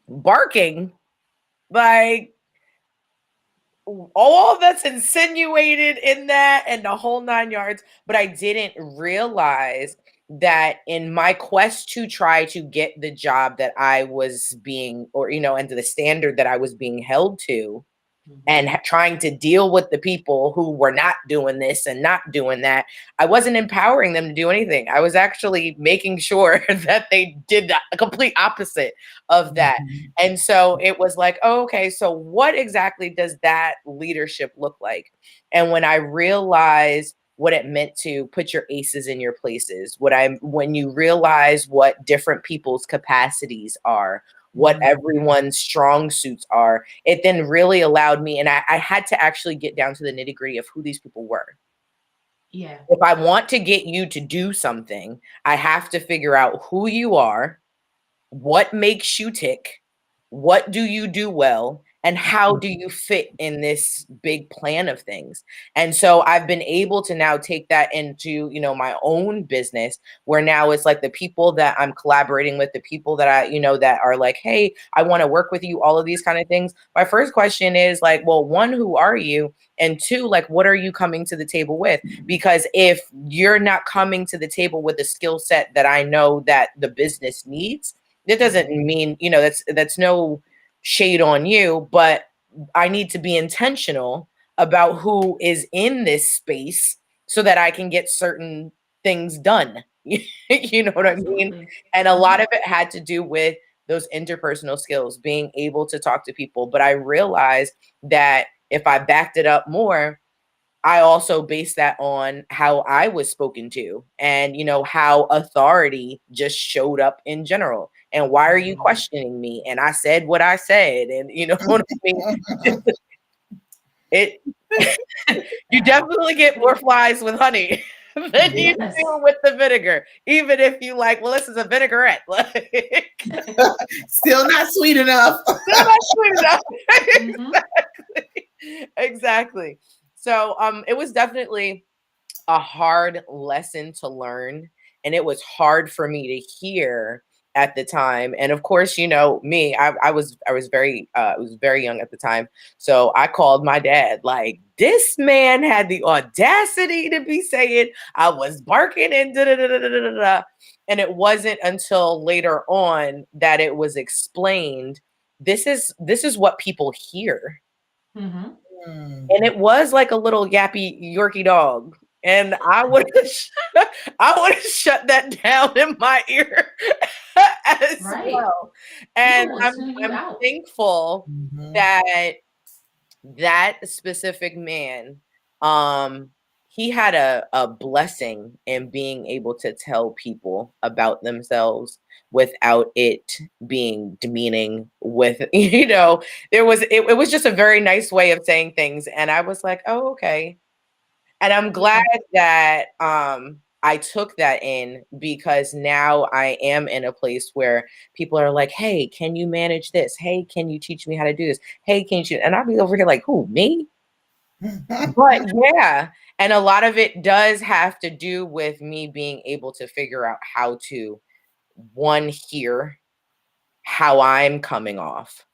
barking, like all that's insinuated in that and the whole 9 yards. But I didn't realize that in my quest to try to get the job that I was being, or, and to the standard that I was being held to, and trying to deal with the people who were not doing this and not doing that, I wasn't empowering them to do anything. I was actually making sure that they did the complete opposite of that. Mhm. And so it was like, oh, okay, so what exactly does that leadership look like? And when I realized what it meant to put your aces in your places, when you realize what different people's capacities are, what Mhm. everyone's strong suits are, it then really allowed me, and I had to actually get down to the nitty gritty of who these people were. Yeah. If I want to get you to do something, I have to figure out who you are, what makes you tick, what do you do well, and how do you fit in this big plan of things? And so I've been able to now take that into, my own business, where now it's like the people that I'm collaborating with, the people that that are like, hey, I want to work with you, all of these kind of things. My first question is like, well, one, who are you? And two, like, what are you coming to the table with? Because if you're not coming to the table with a skill set that I know that the business needs, that doesn't mean, that's no shade on you, but I need to be intentional about who is in this space so that I can get certain things done. You know what I mean? Absolutely. And a lot of it had to do with those interpersonal skills, being able to talk to people. But I realized that if I backed it up more, I also base that on how I was spoken to, and, how authority just showed up in general. And why are you questioning me? And I said what I said. And you know what I mean? It you definitely get more flies with honey than you Yes. do with the vinegar. Even if you like, well, this is a vinaigrette. Like, Still not sweet enough. still not sweet enough. Mhm. Exactly. So it was definitely a hard lesson to learn, and it was hard for me to hear at the time. And of course, you know me, I was very young at the time, so I called my dad. Like, this man had the audacity to be saying I was barking and da da da da da da da. And it wasn't until later on that it was explained. This is what people hear. Mhm. And it was like a little yappy Yorkie dog. And I would I would have shut that down in my ear as Right. well. And People will tune you I'm out. thankful Mhm. that that specific man, um, he had a blessing in being able to tell people about themselves without it being demeaning. With it was just a very nice way of saying things, and I was like, oh, okay. And I'm glad Yeah. that I took that in, because now I am in a place where people are like, hey, can you manage this? Hey, can you teach me how to do this? Hey, can you? And I'll be over here like, who, me? But yeah, and a lot of it does have to do with me being able to figure out how to, one, hear how I'm coming off,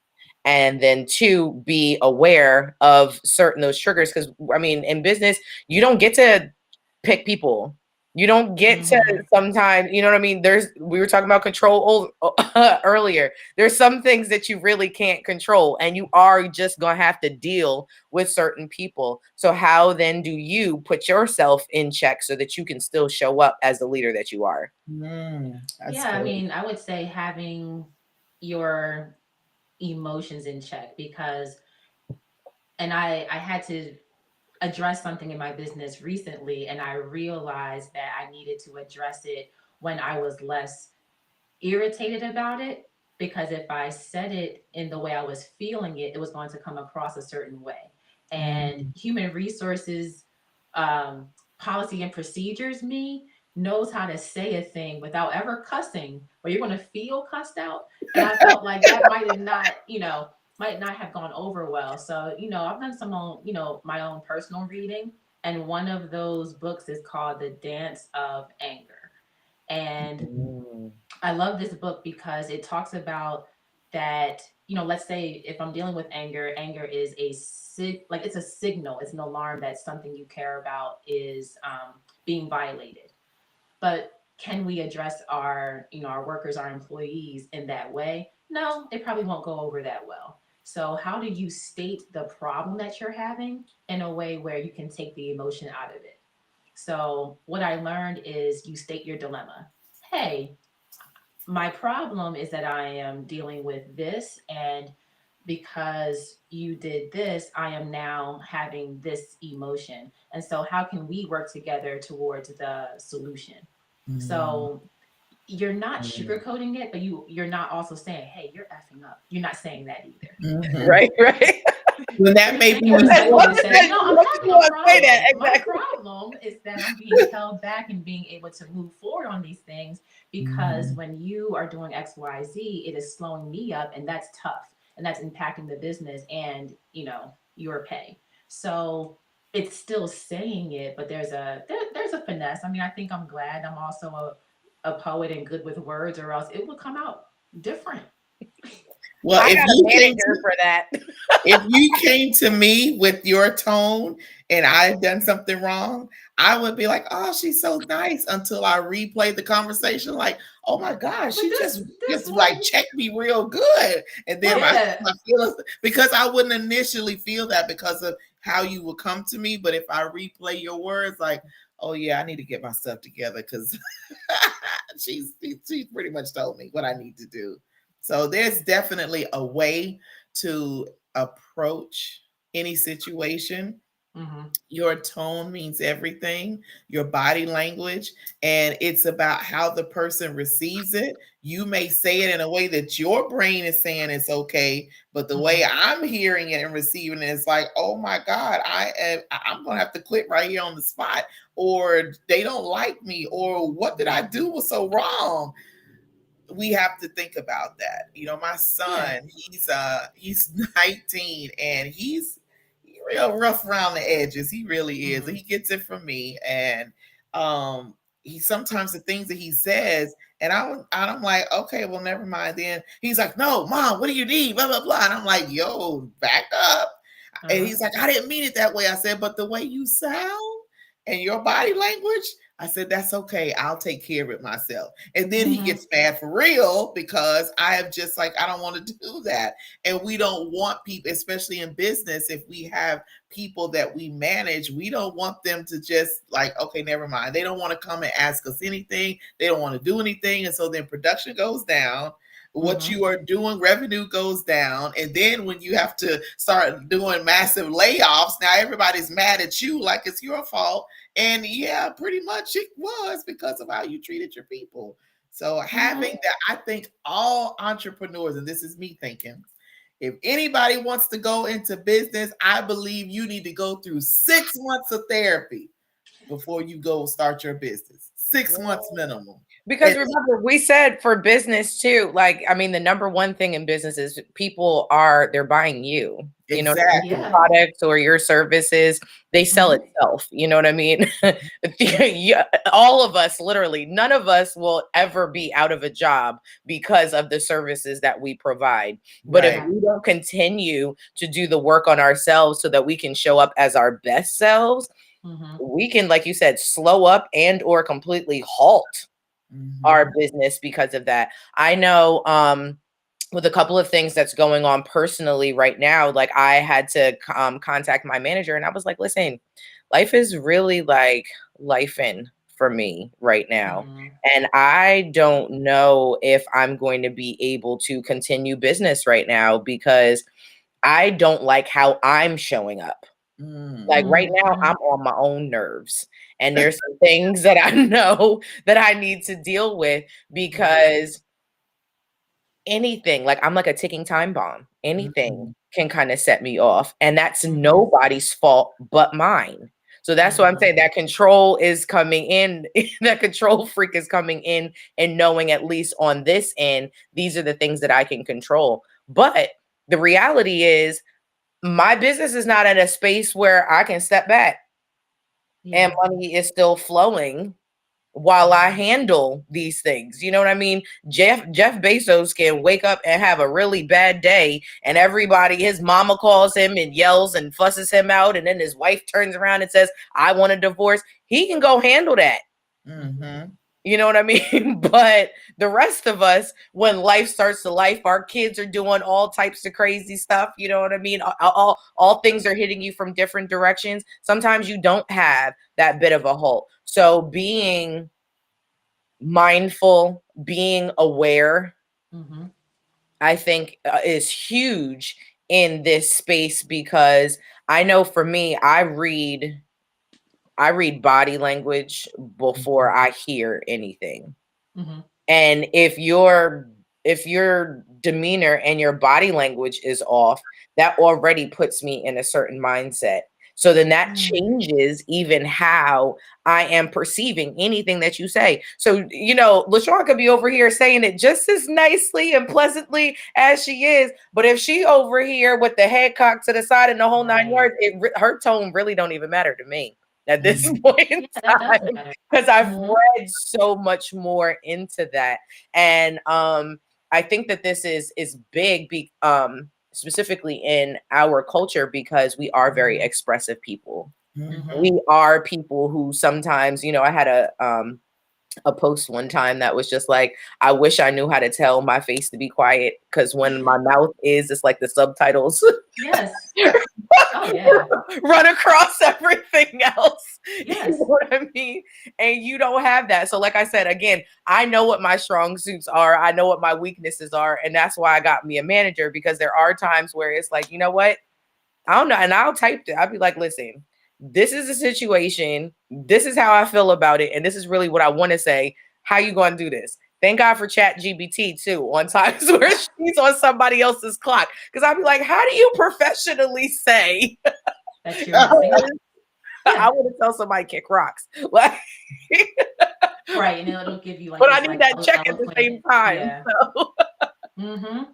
and then two, be aware of certain those triggers. Because I mean, in business, you don't get to pick people. You don't get to Mhm. sometimes, you know what I mean? We were talking about control earlier. There's some things that you really can't control, and you are just going to have to deal with certain people. So how then do you put yourself in check so that you can still show up as the leader that you are? That's Yeah, I good. mean, I would say having your emotions in check, because and I had to address something in my business recently, and I realized that I needed to address it when I was less irritated about it, because if I said it in the way I was feeling it, it was going to come across a certain way. And Mhm. human resources, um, policy and procedures, me knows how to say a thing without ever cussing, but you're going to feel cussed out. And I felt like that might have not, might not have gone over well. So, I've done some own, my own personal reading. And one of those books is called The Dance of Anger. And Mm. I love this book because it talks about that, let's say if I'm dealing with anger, anger is like it's a signal, it's an alarm that something you care about is being violated. But can we address our workers, our employees in that way? No, they probably won't go over that well. So how do you state the problem that you're having in a way where you can take the emotion out of it? So what I learned is you state your dilemma. Hey, my problem is that I am dealing with this, and because you did this, I am now having this emotion. And so, how can we work together towards the solution? Mhm. So, you're not sugarcoating it, but you're not also saying, "Hey, you're effing up." You're not saying that either. Mhm. Right, right. Well, that You're may saying be it As long respectfully to as say, that- "I'm as long as having you a want to say that, problem. My exactly. problem is that I'm being held back and being able to move forward on these things, because Mhm. when you are doing X, Y, Z, it is slowing me up, and that's tough, and that's impacting the business and your pay." So it's still saying it, but there's a finesse. I mean, I think I'm glad I'm also a poet and good with words, or else it would come out different. Well, I got a manager for that. if you came to me with your tone and I've done something wrong, I would be like, "Oh, she's so nice," until I replay the conversation, like, "Oh my gosh, But she this just like one, checked me real good," and then yeah. my feelings, because I wouldn't initially feel that because of how you would come to me, but if I replay your words, like, "Oh yeah, I need to get my stuff together," because she's pretty much told me what I need to do. So there's definitely a way to approach any situation Your tone means everything, your body language, and it's about how the person receives it. You may say it in a way that your brain is saying it's okay, but the way I'm hearing it and receiving it is like, oh my God, I'm gonna have to quit right here on the spot, or they don't like me, or what did I do was so wrong? We have to think about that. You know, my son, he's 19 and he's real rough around the edges. He really is. He gets it from me. And he sometimes the things that he says, and I'm like, okay, well, never mind. Then he's like, no, mom, what do you need? Blah, blah, blah. And I'm like, yo, back up. And he's like, I didn't mean it that way. I said, but the way you sound and your body language, I said, that's okay. I'll take care of it myself. And then he gets mad for real because I have just like, I don't want to do that. And we don't want people, especially in business, if we have people that we manage, we don't want them to just like, okay, never mind. They don't want to come and ask us anything. They don't want to do anything. And so then production goes down. What you are doing, revenue goes down. And then when you have to start doing massive layoffs, now everybody's mad at you like it's your fault. And yeah, pretty much it was because of how you treated your people. So having that, I think all entrepreneurs, and this is me thinking, if anybody wants to go into business, I believe you need to go through 6 months of therapy before you go start your business. 6 months minimum. Because remember, we said for business too, like, I mean, the number one thing in business is they're buying you. You know, your products or your services, they sell itself. You know what I mean? All of us, literally, none of us will ever be out of a job because of the services that we provide. But if we don't continue to do the work on ourselves so that we can show up as our best selves, we can, like you said, slow up and or completely halt our business because of that. I know with a couple of things that's going on personally right now, like I had to contact my manager and I was like, listen, life is really like lifing for me right now. And I don't know if I'm going to be able to continue business right now because I don't like how I'm showing up. Like right now, I'm on my own nerves. And there's some things that I know that I need to deal with because anything, like I'm like a ticking time bomb. Anything can kind of set me off. And that's nobody's fault but mine. So that's what I'm saying. That control is coming in. That control freak is coming in and knowing at least on this end, these are the things that I can control. But the reality is, my business is not at a space where I can step back and money is still flowing while I handle these things. You know what I mean? Jeff Bezos can wake up and have a really bad day and his mama calls him and yells and fusses him out. And then his wife turns around and says, I want a divorce. He can go handle that. You know what I mean? But the rest of us, when life starts to life, our kids are doing all types of crazy stuff. You know what I mean? All things are hitting you from different directions. Sometimes you don't have that bit of a halt. So being mindful, being aware, I think is huge in this space because I know for me, I read body language before I hear anything. And if your demeanor and your body language is off, that already puts me in a certain mindset. So then that changes even how I am perceiving anything that you say. So, you know, LaShawn could be over here saying it just as nicely and pleasantly as she is. But if she over here with the head cocked to the side and the whole 9 yards, her tone really don't even matter to me at this point in time, because I've read so much more into that. And I think that this is big, specifically in our culture, because we are very expressive people. We are people who sometimes, you know, I had a post one time that was just like, I wish I knew how to tell my face to be quiet, because when my mouth is, it's like the subtitles run across everything else. You know what I mean? And you don't have that. So like I said, again, I know what my strong suits are. I know what my weaknesses are. And that's why I got me a manager, because there are times where it's like, you know what? I don't know. And I'll type it. I'll be like, listen, this is the situation. This is how I feel about it. And this is really what I want to say. How you going to do this? Thank God for ChatGPT too, on times where she's on somebody else's clock. Because I'd be like, how do you professionally say that you're messing up? I want to tell somebody kick rocks? Like, right, and it'll give you like, but this, I need like, that check at the eloquent, same time. yeah. So.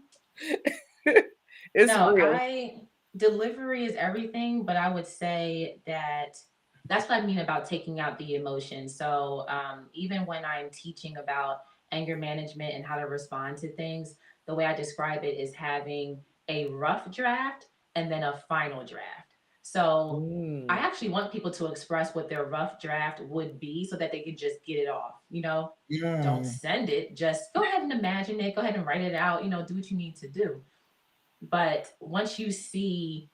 It's No, real. Delivery is everything, but I would say that's what I mean about taking out the emotion. So even when I'm teaching about anger management and how to respond to things, the way I describe it is having a rough draft and then a final draft. So I actually want people to express what their rough draft would be so that they can just get it off. Don't send it. Just go ahead and imagine it. Go ahead and write it out. Do what you need to do. But once you see,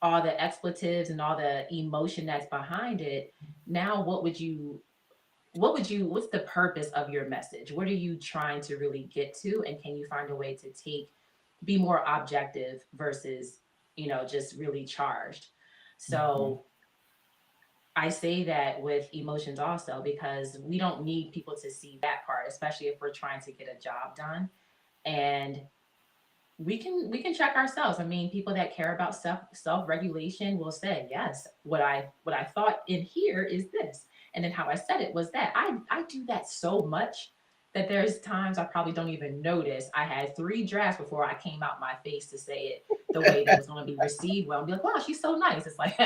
all the expletives and all the emotion that's behind it, now what's the purpose of your message? What are you trying to really get to? And can you find a way to be more objective versus, just really charged? So I say that with emotions also, because we don't need people to see that part, especially if we're trying to get a job done. And we can check ourselves. I mean, people that care about self-regulation will say, yes, what I thought in here is this. And then how I said it was that. I do that so much that there's times I probably don't even notice. I had 3 drafts before I came out my face to say it the way that was going to be received well, and be like, wow, she's so nice. It's like,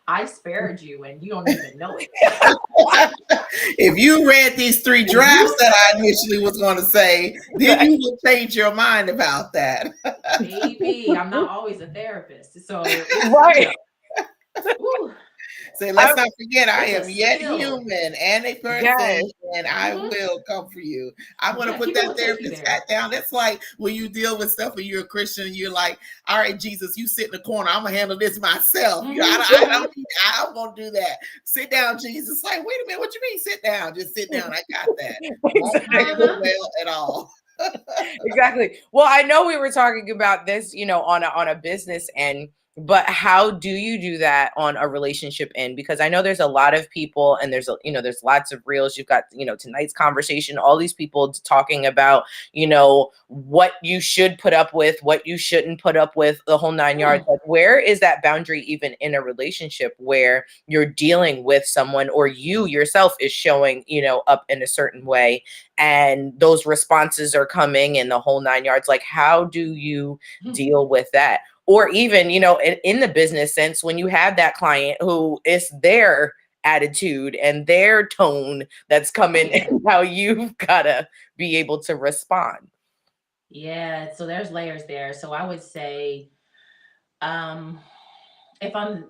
I spared you and you don't even know it. If you read these 3 drafts that I initially was going to say, then you will change your mind about that. Baby, I'm not always a therapist. So right. Say, let's not forget, I am yet skill. human and a person, Yes. and I will come for you. I'm going to put people that will take you therapist there. hat down. That's like when you deal with stuff and you're a Christian, you're like, all right, Jesus, you sit in the corner. I'm going to handle this myself. I won't do that. Sit down, Jesus. Like, wait a minute, what you mean sit down? Just sit down. I got that. Won't handle well at all. Exactly. Well, I know we were talking about this, on a business end, but how do you do that on a relationship end? Because I know there's a lot of people, and there's lots of reels. You've got, tonight's conversation, all these people talking about, what you should put up with, what you shouldn't put up with, the whole 9 yards. Like, where is that boundary even in a relationship where you're dealing with someone, or you yourself is showing, up in a certain way, and those responses are coming and the whole 9 yards? Like, how do you deal with that? Or even, in the business sense, when you have that client who is their attitude and their tone that's coming, and how you've got to be able to respond. Yeah, so there's layers there. So I would say, if I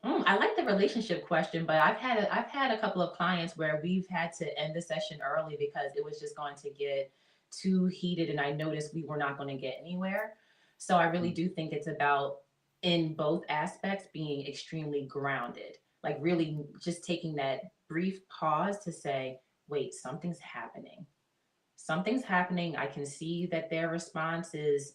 like the relationship question, but I've had a couple of clients where we've had to end the session early because it was just going to get too heated, and I noticed we were not going to get anywhere. So I really do think it's about, in both aspects, being extremely grounded, like really just taking that brief pause to say, wait, something's happening. Something's happening. I can see that their response is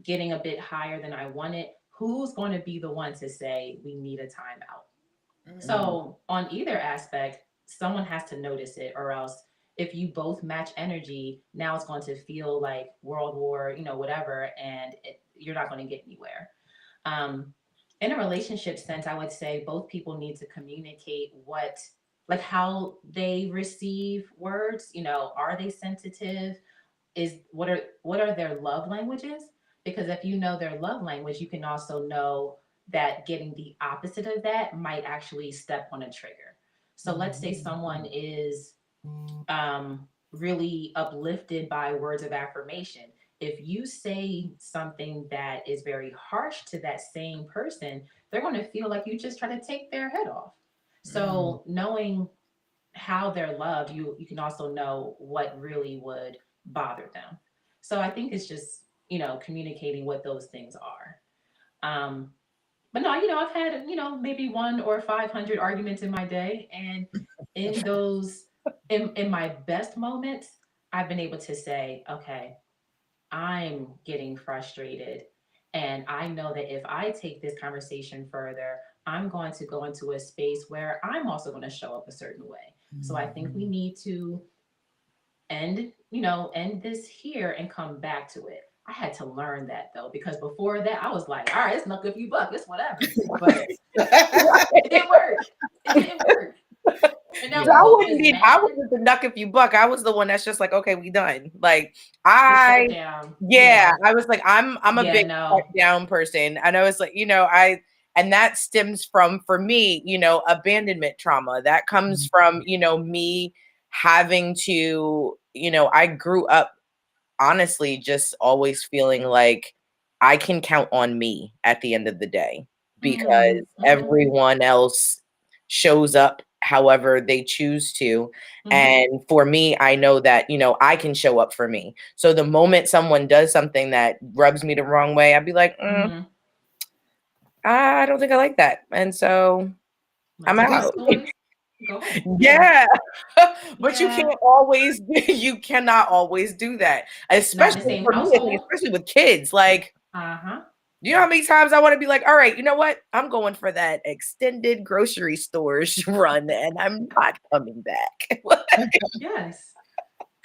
getting a bit higher than I wanted. Who's going to be the one to say we need a timeout? So on either aspect, someone has to notice it, or else if you both match energy, now it's going to feel like World War, whatever, and you're not going to get anywhere. Um, in a relationship sense, I would say both people need to communicate like how they receive words. Are they sensitive? What are their love languages? Because if you know their love language, you can also know that getting the opposite of that might actually step on a trigger. So let's say someone is really uplifted by words of affirmation. If you say something that is very harsh to that same person, they're going to feel like you just try to take their head off. So knowing how they're loved, you can also know what really would bother them. So I think it's just, communicating what those things are. Um, but no, I've had, maybe 1 or 500 arguments in my day. And in those, in my best moments, I've been able to say, okay, I'm getting frustrated. And I know that if I take this conversation further, I'm going to go into a space where I'm also going to show up a certain way. So I think we need to end this here and come back to it. I had to learn that though, because before that I was like, all right, it's not good for you, buck, it's whatever. But it didn't work. It didn't work. And now So we I both wouldn't as be. men, I wasn't the duck if you buck. I was the one that's just like, okay, we done. Like the I, shut down. yeah, I was like, I'm a Yeah, big shut no. down person, and I was like, and that stems from for me, abandonment trauma. That comes from me having to, I grew up honestly just always feeling like I can count on me at the end of the day because everyone else shows up however they choose to. And for me, I know that, I can show up for me. So the moment someone does something that rubs me the wrong way, I'd be like, I don't think I like that. And so I'm Like, out. go home. Yeah. But Yeah. you cannot always do that. Not in the Especially same for me, I think household. especially with kids. Like, Uh-huh. you know how many times I want to be like, all right, you know what? I'm going for that extended grocery stores run and I'm not coming back. Yes.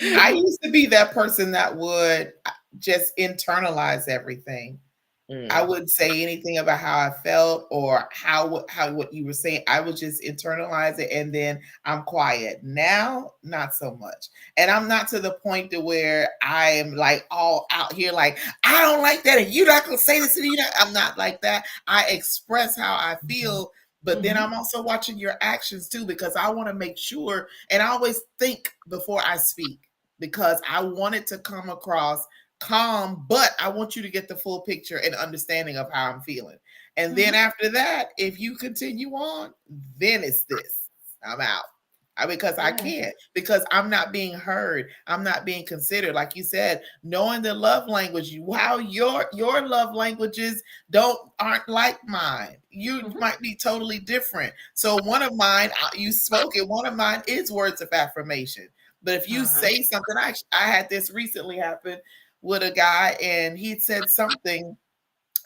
I used to be that person that would just internalize everything. I wouldn't say anything about how I felt or how what you were saying. I would just internalize it and then I'm quiet. Now, not so much. And I'm not to the point to where I am like all out here like, I don't like that and you're not gonna say this to me. I'm not like that. I express how I feel, but then I'm also watching your actions too, because I want to make sure, and I always think before I speak because I want it to come across calm, but I want you to get the full picture and understanding of how I'm feeling. And then after that, if you continue on, then it's this. I'm out. Because I can't, because I'm not being heard. I'm not being considered. Like you said, knowing the love language, how your love languages aren't like mine. You might be totally different. So one of mine, you spoke it. One of mine is words of affirmation. But if you say something, I had this recently happen with a guy, and he said something,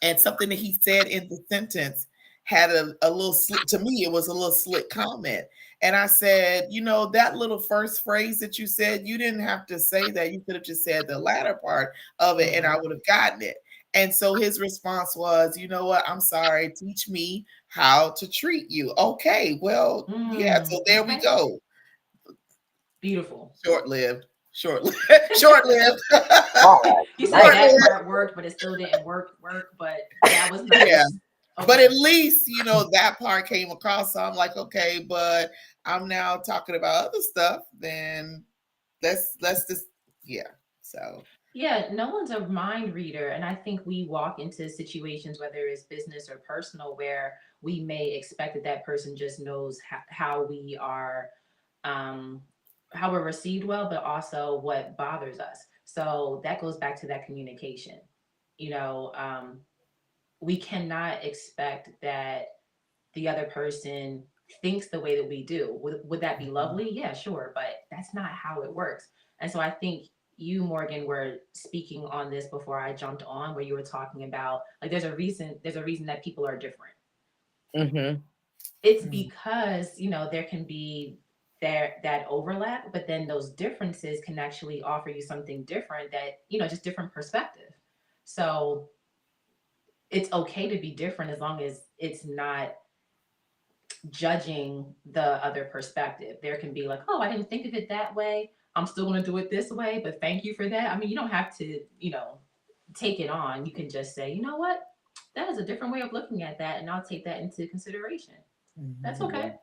and something that he said in the sentence had a little slick, to me it was a little slick comment. And I said, that little first phrase that you said, you didn't have to say that. You could have just said the latter part of it and I would have gotten it. And so his response was, you know what, I'm sorry, teach me how to treat you. Okay, well, yeah, so there we go. Beautiful. Short-lived. Short-lived. You said that part worked, but it still didn't work, but that was nice. Yeah. Okay. But at least, that part came across. So I'm like, okay, but I'm now talking about other stuff. Then let's just, yeah. So. Yeah, no one's a mind reader. And I think we walk into situations, whether it's business or personal, where we may expect that person just knows how we are, how we're received well, but also what bothers us. So that goes back to that communication. We cannot expect that the other person thinks the way that we do. Would that be lovely? Yeah, sure. But that's not how it works. And so I think you, Morgan, were speaking on this before I jumped on, where you were talking about like there's a reason that people are different. It's because there can be that overlap, but then those differences can actually offer you something different, that just different perspective. So it's okay to be different as long as it's not judging the other perspective. There can be like, oh, I didn't think of it that way. I'm still going to do it this way, but thank you for that. I mean, you don't have to, take it on. You can just say, you know what? That is a different way of looking at that, and I'll take that into consideration. That's okay.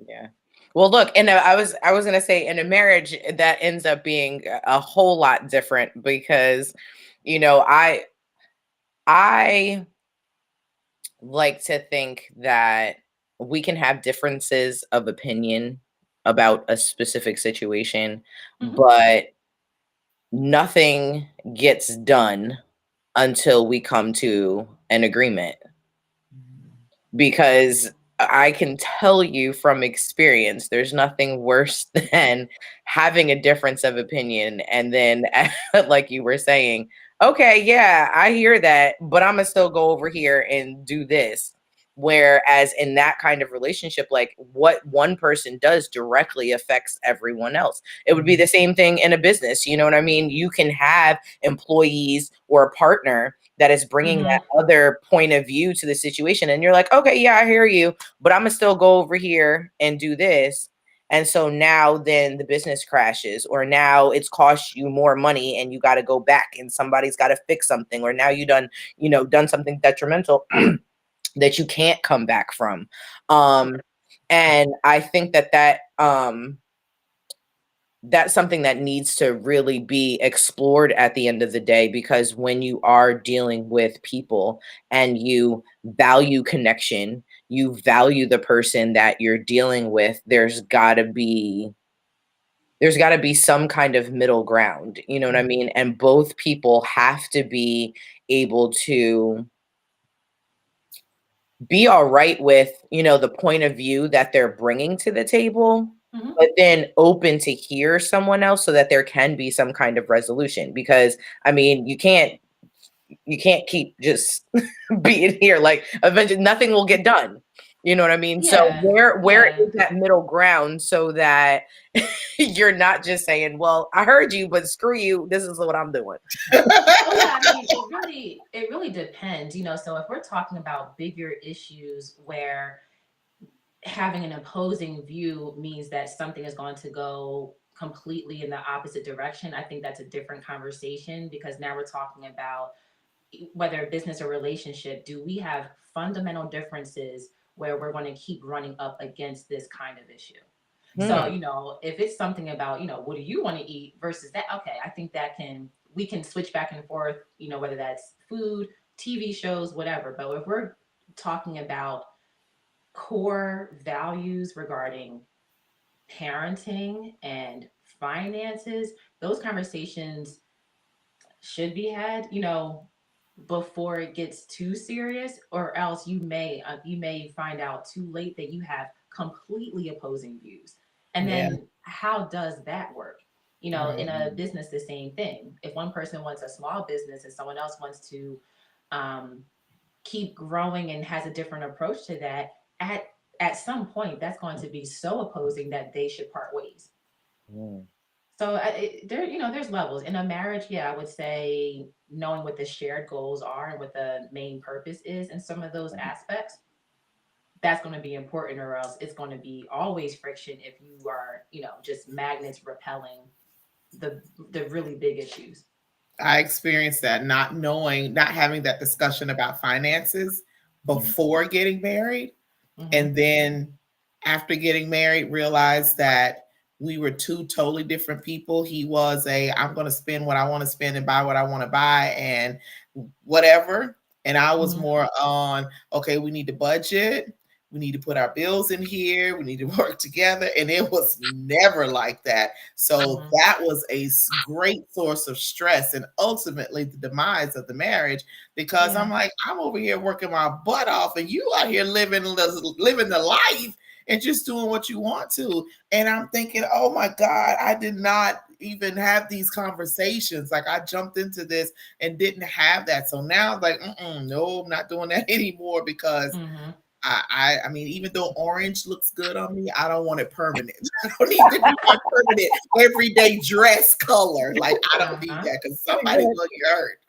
Yeah. Well, look, and I was going to say, in a marriage, that ends up being a whole lot different because, I like to think that we can have differences of opinion about a specific situation, but nothing gets done until we come to an agreement. Because I can tell you from experience, there's nothing worse than having a difference of opinion. And then, like you were saying, okay, yeah, I hear that, but I'm going to still go over here and do this. Whereas in that kind of relationship, like what one person does directly affects everyone else. It would be the same thing in a business. You know what I mean? You can have employees or a partner that is bringing that other point of view to the situation. And you're like, okay, yeah, I hear you, but I'm gonna still go over here and do this. And so now then the business crashes, or now it's cost you more money and you got to go back and somebody's got to fix something, or now done something detrimental that you can't come back from. And I think that's something that needs to really be explored at the end of the day, because when you are dealing with people and you value connection, you value the person that you're dealing with, there's got to be some kind of middle ground, you know what I mean? And both people have to be able to be all right with, the point of view that they're bringing to the table, but then open to hear someone else so that there can be some kind of resolution. Because I mean, you can't keep just being here. Like eventually nothing will get done. You know what I mean? So Yeah. where is that middle ground so that you're not just saying, well, I heard you, but screw you. This is what I'm doing. Well, yeah, I mean, it really depends, so if we're talking about bigger issues where having an opposing view means that something is going to go completely in the opposite direction, I think that's a different conversation, because now we're talking about whether business or relationship, do we have fundamental differences where we're going to keep running up against this kind of issue? So, if it's something about, what do you want to eat versus that, okay, I think we can switch back and forth, whether that's food, TV shows, whatever. But if we're talking about core values regarding parenting and finances, those conversations should be had, before it gets too serious, or else you may find out too late that you have completely opposing views. And then how does that work? In a business, the same thing. If one person wants a small business and someone else wants to keep growing and has a different approach to that, at some point that's going to be so opposing that they should part ways. So there's levels in a marriage. Yeah, I would say knowing what the shared goals are and what the main purpose is in some of those aspects, that's going to be important, or else it's going to be always friction if you are, just magnets repelling the really big issues. I experienced that, not having that discussion about finances before getting married. And then after getting married, realized that we were two totally different people. He was I'm going to spend what I want to spend and buy what I want to buy and whatever. And I was more on, okay, we need to budget. We need to put our bills in here. We need to work together. And it was never like that. So that was a great source of stress and ultimately the demise of the marriage, because I'm like, I'm over here working my butt off and you out here living the life and just doing what you want to. And I'm thinking, oh my God, I did not even have these conversations. Like I jumped into this and didn't have that. So now like, no, I'm not doing that anymore, because I mean, even though orange looks good on me, I don't want it permanent. I don't need to be my permanent everyday dress color. Like I don't need that, because somebody will get hurt.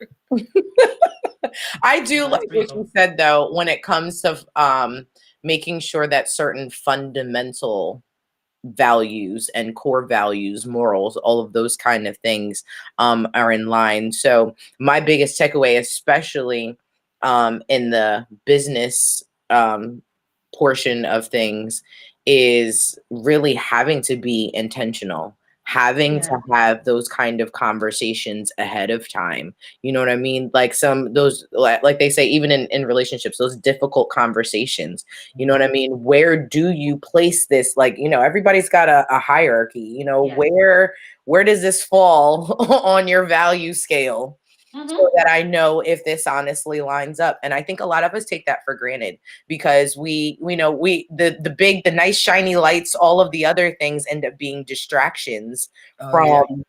I do like what you said though, when it comes to making sure that certain fundamental values and core values, morals, all of those kind of things are in line. So my biggest takeaway, especially in the business portion of things, is really having to be intentional, having to have those kind of conversations ahead of time. You know what I mean? Like those, like they say, even in relationships, those difficult conversations, you know what I mean? Where do you place this? Like, everybody's got a hierarchy, where does this fall on your value scale? So that I know if this honestly lines up. And I think a lot of us take that for granted, because the nice shiny lights, all of the other things end up being distractions from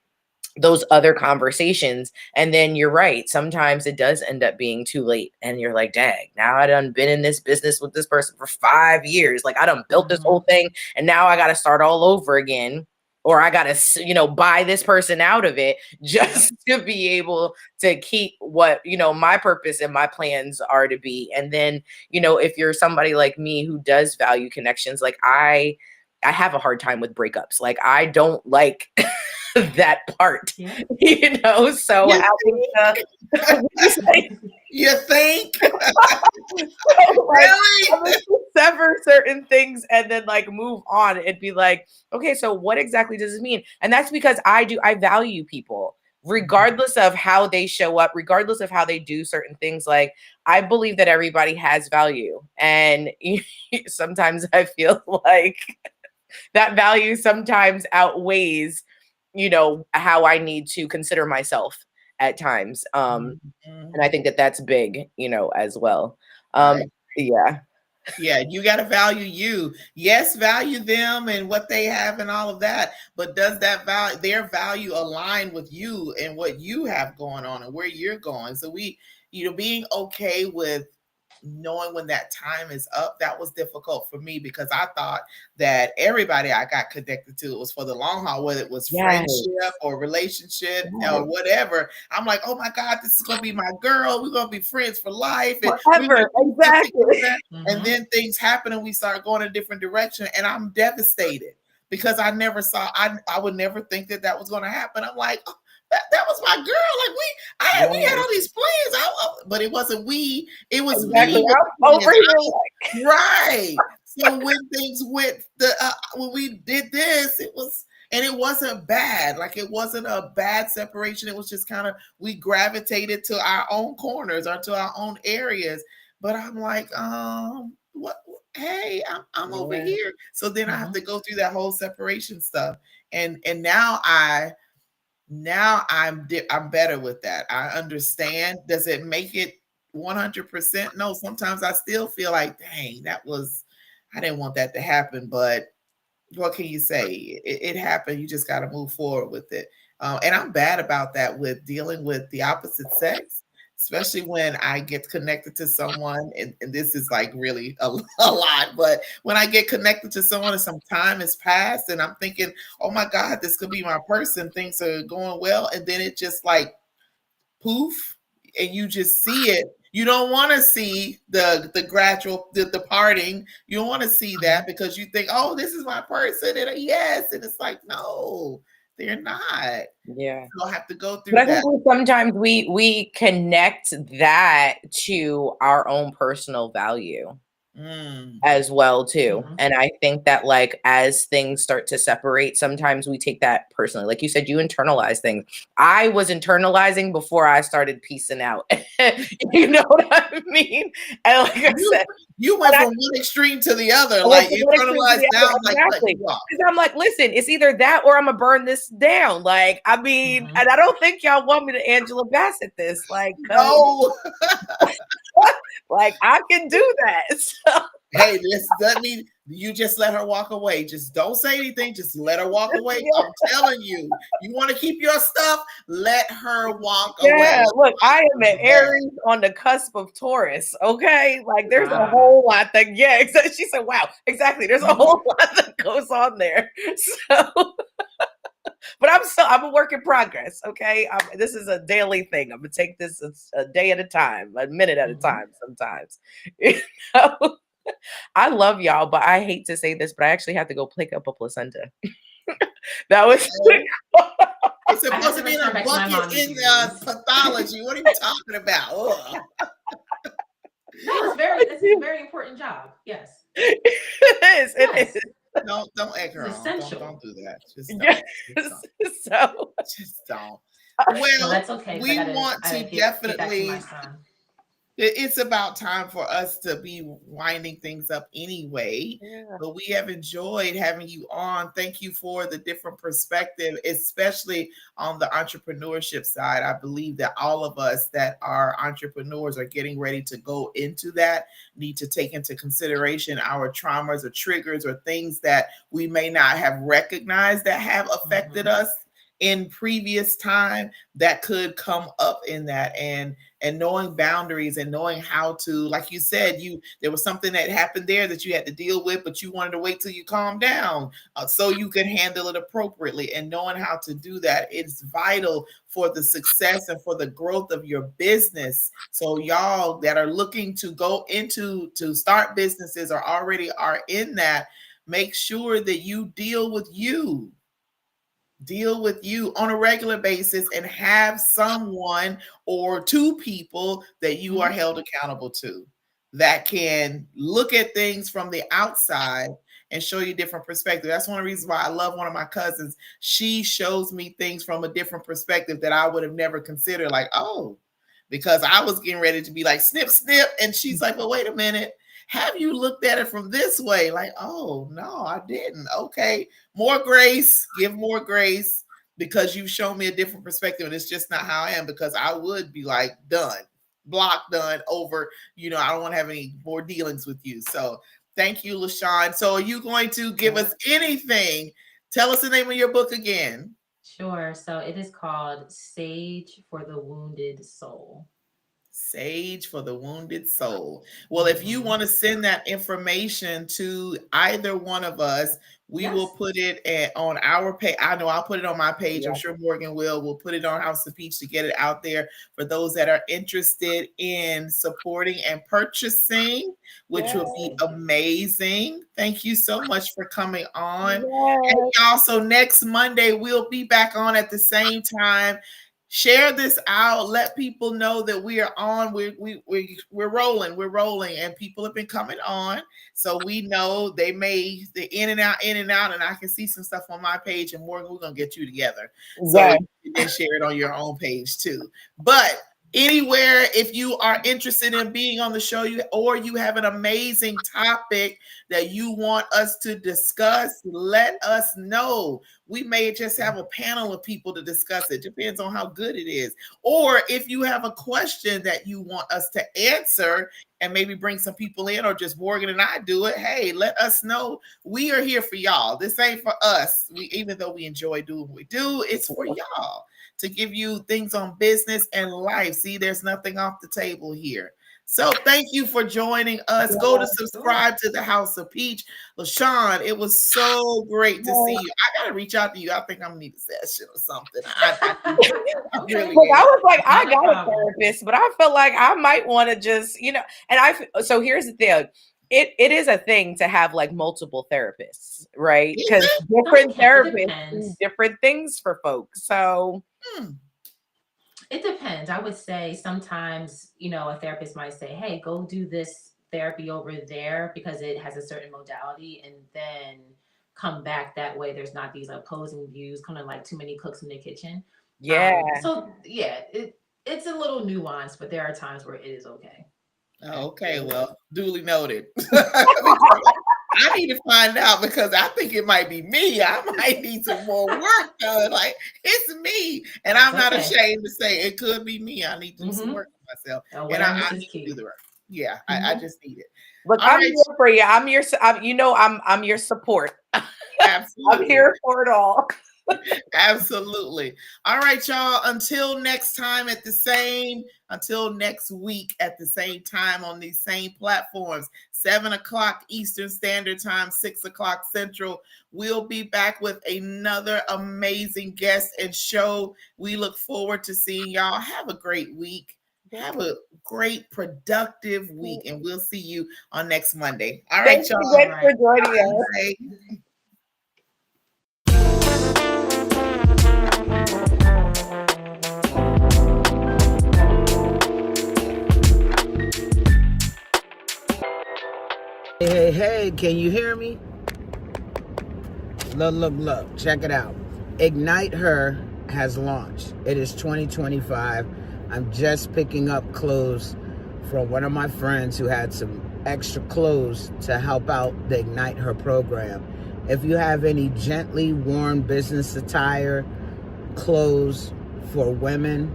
those other conversations. And then you're right. Sometimes it does end up being too late. And you're like, dang, now I done been in this business with this person for 5 years. Like I done built this whole thing and now I got to start all over again. Or I got to, buy this person out of it just to be able to keep what, my purpose and my plans are to be. And then, if you're somebody like me who does value connections, like I have a hard time with breakups. Like I don't like that part, so having you think really sever certain things and then like move on and be like, okay, so what exactly does this mean? And that's because I value people regardless of how they show up, regardless of how they do certain things. Like I believe that everybody has value, and sometimes I feel like that value sometimes outweighs how I need to consider myself at times. And I think that that's big, as well. Yeah. Yeah, you got to value you. Yes, value them and what they have and all of that. But does that their value align with you and what you have going on and where you're going? So being okay with knowing when that time is up, that was difficult for me because I thought that everybody I got connected to was for the long haul, whether it was friendship or relationship or whatever. I'm like, oh my God, this is going to be my girl. We're going to be friends for life. And forever. Exactly. And then things happen and we start going a different direction. And I'm devastated because I never saw, I would never think that was going to happen. I'm like, oh, that was my girl. Like we had all these plans, but it wasn't we. It was me over here. Right. So when things went, when we did this, it wasn't bad. Like it wasn't a bad separation. It was just kind of we gravitated to our own corners or to our own areas. But I'm like, what? Hey, I'm over here. So then I have to go through that whole separation stuff, and now I'm better with that. I understand. Does it make it 100%? No, sometimes I still feel like, dang, I didn't want that to happen, but what can you say? It happened. You just got to move forward with it. And I'm bad about that with dealing with the opposite sex, especially when I get connected to someone, and this is like really a lot, but when I get connected to someone and some time has passed and I'm thinking, oh my God, this could be my person, things are going well, and then it just like poof, and you just see it. You don't want to see the gradual, the parting. You don't want to see that because you think, oh, this is my person, and yes, and it's like, no, they're not. Yeah. You'll have to go through but that. I think sometimes we connect that to our own personal value as well too. And I think that like as things start to separate, sometimes we take that personally. Like you said, you internalize things. I was internalizing before I started piecing out. You know what I mean? And like I said, you went from one extreme to the other. Like you internalized down, exactly. Because I'm like, listen, it's either that or I'm gonna burn this down. Like, I mean, and I don't think y'all want me to Angela Bassett this. Like, no. Like I can do that. So. Hey, this doesn't mean you just let her walk away. Just don't say anything. Just let her walk away. I'm telling you, you want to keep your stuff, let her walk away. Look, I am an Aries on the cusp of Taurus. Okay, like there's a whole lot that. Yeah, exactly. She said, "Wow, exactly." There's a whole lot that goes on there. So. But I'm a work in progress. Okay. This is a daily thing. I'm going to take this a day at a time, a minute at a time sometimes. I love y'all, but I hate to say this, but I actually have to go pick up a placenta. That was. It's supposed to be in a bucket in pathology. What are you talking about? No, it's a very important job. Yes. It is. It is. Don't egg her on. Don't do that. Just don't. Well, that's okay. We want to definitely. It's about time for us to be winding things up anyway. But we have enjoyed having you on. Thank you for the different perspective, especially on the entrepreneurship side. I believe that all of us that are entrepreneurs are getting ready to go into that, need to take into consideration our traumas or triggers or things that we may not have recognized that have affected us in previous time that could come up in that, and knowing boundaries and knowing how to, like you said, there was something that happened there that you had to deal with, but you wanted to wait till you calm down so you could handle it appropriately. And knowing how to do that is vital for the success and for the growth of your business. So y'all that are looking to go into to start businesses or already are in that, make sure that you deal with you on a regular basis and have someone or two people that you are held accountable to that can look at things from the outside and show you different perspective. That's one of the reasons why I love one of my cousins. She shows me things from a different perspective that I would have never considered, like, oh, because I was getting ready to be like, snip, snip. And she's like, well, wait a minute. Have you looked at it from this way? Like, oh, no, I didn't. Okay. More grace, give more grace, because you've shown me a different perspective. And it's just not how I am, because I would be like, done, block, done, over. I don't want to have any more dealings with you. So thank you, LaShawn. So are you going to give us anything? Tell us the name of your book again. Sure. So it is called Sage for the Wounded Soul. Sage for the Wounded Soul. Well, if you want to send that information to either one of us, we will put it on our page. I know I'll put it on my page. I'm sure Morgan will. We'll put it on House of Peach to get it out there for those that are interested in supporting and purchasing, which will be amazing. Thank you so much for coming on. And also next Monday, we'll be back on at the same time. Share this out. Let people know that we are on. We're rolling, and people have been coming on. So we know they're in and out, and I can see some stuff on my page. And Morgan, we're gonna get you together. So you can share it on your own page too. But anywhere, if you are interested in being on the show, or you have an amazing topic that you want us to discuss, let us know. We may just have a panel of people to discuss it. Depends on how good it is. Or if you have a question that you want us to answer and maybe bring some people in, or just Morgan and I do it, hey, let us know. We are here for y'all. This ain't for us. Even though we enjoy doing what we do, it's for y'all, to give you things on business and life. See, there's nothing off the table here. So thank you for joining us. Go to subscribe to the House of Peach. LaShawn, it was so great to see you. I got to reach out to you. I think I'm going to need a session or something. I was like, I got a therapist, but I felt like I might want to just, so here's the thing. It is a thing to have like multiple therapists, right? Because different therapists do different things for folks. So it depends. I would say sometimes, a therapist might say, hey, go do this therapy over there because it has a certain modality, and then come back. That way there's not these opposing views, kind of like too many cooks in the kitchen. It's a little nuanced, but there are times where it is okay. Okay, well, duly noted. I need to find out, because I think it might be me. I might need some more work done. Like, it's me. And I'm not ashamed to say it could be me. I need to do some work for myself. And I need to do the work. Yeah, I just need it. Look, I'm here for you. I'm your support. Absolutely. I'm here for it all. Absolutely. All right, y'all. Until next week at the same time on these same platforms, 7:00 Eastern Standard Time, 6:00 Central. We'll be back with another amazing guest and show. We look forward to seeing y'all. Have a great week. Have a great, productive week, and we'll see you on next Monday. All right, y'all. Thanks for joining us. Hey, can you hear me? Look, check it out. Ignite Her has launched. It is 2025. I'm just picking up clothes from one of my friends who had some extra clothes to help out the Ignite Her program. If you have any gently worn business attire, clothes for women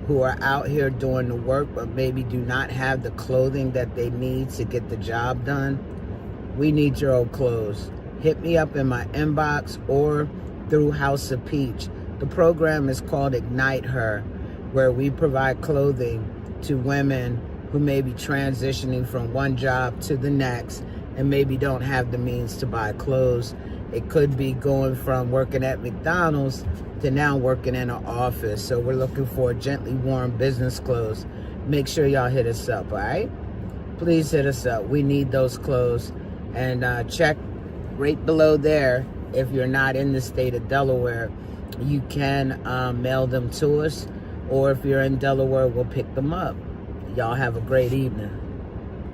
who are out here doing the work but maybe do not have the clothing that they need to get the job done, we need your old clothes. Hit me up in my inbox or through House of Peach. The program is called Ignite Her, where we provide clothing to women who may be transitioning from one job to the next and maybe don't have the means to buy clothes. It could be going from working at McDonald's to now working in an office. So we're looking for gently worn business clothes. Make sure y'all hit us up, all right? Please hit us up. We need those clothes. And check right below there. If you're not in the state of Delaware, you can mail them to us. Or if you're in Delaware, we'll pick them up. Y'all have a great evening.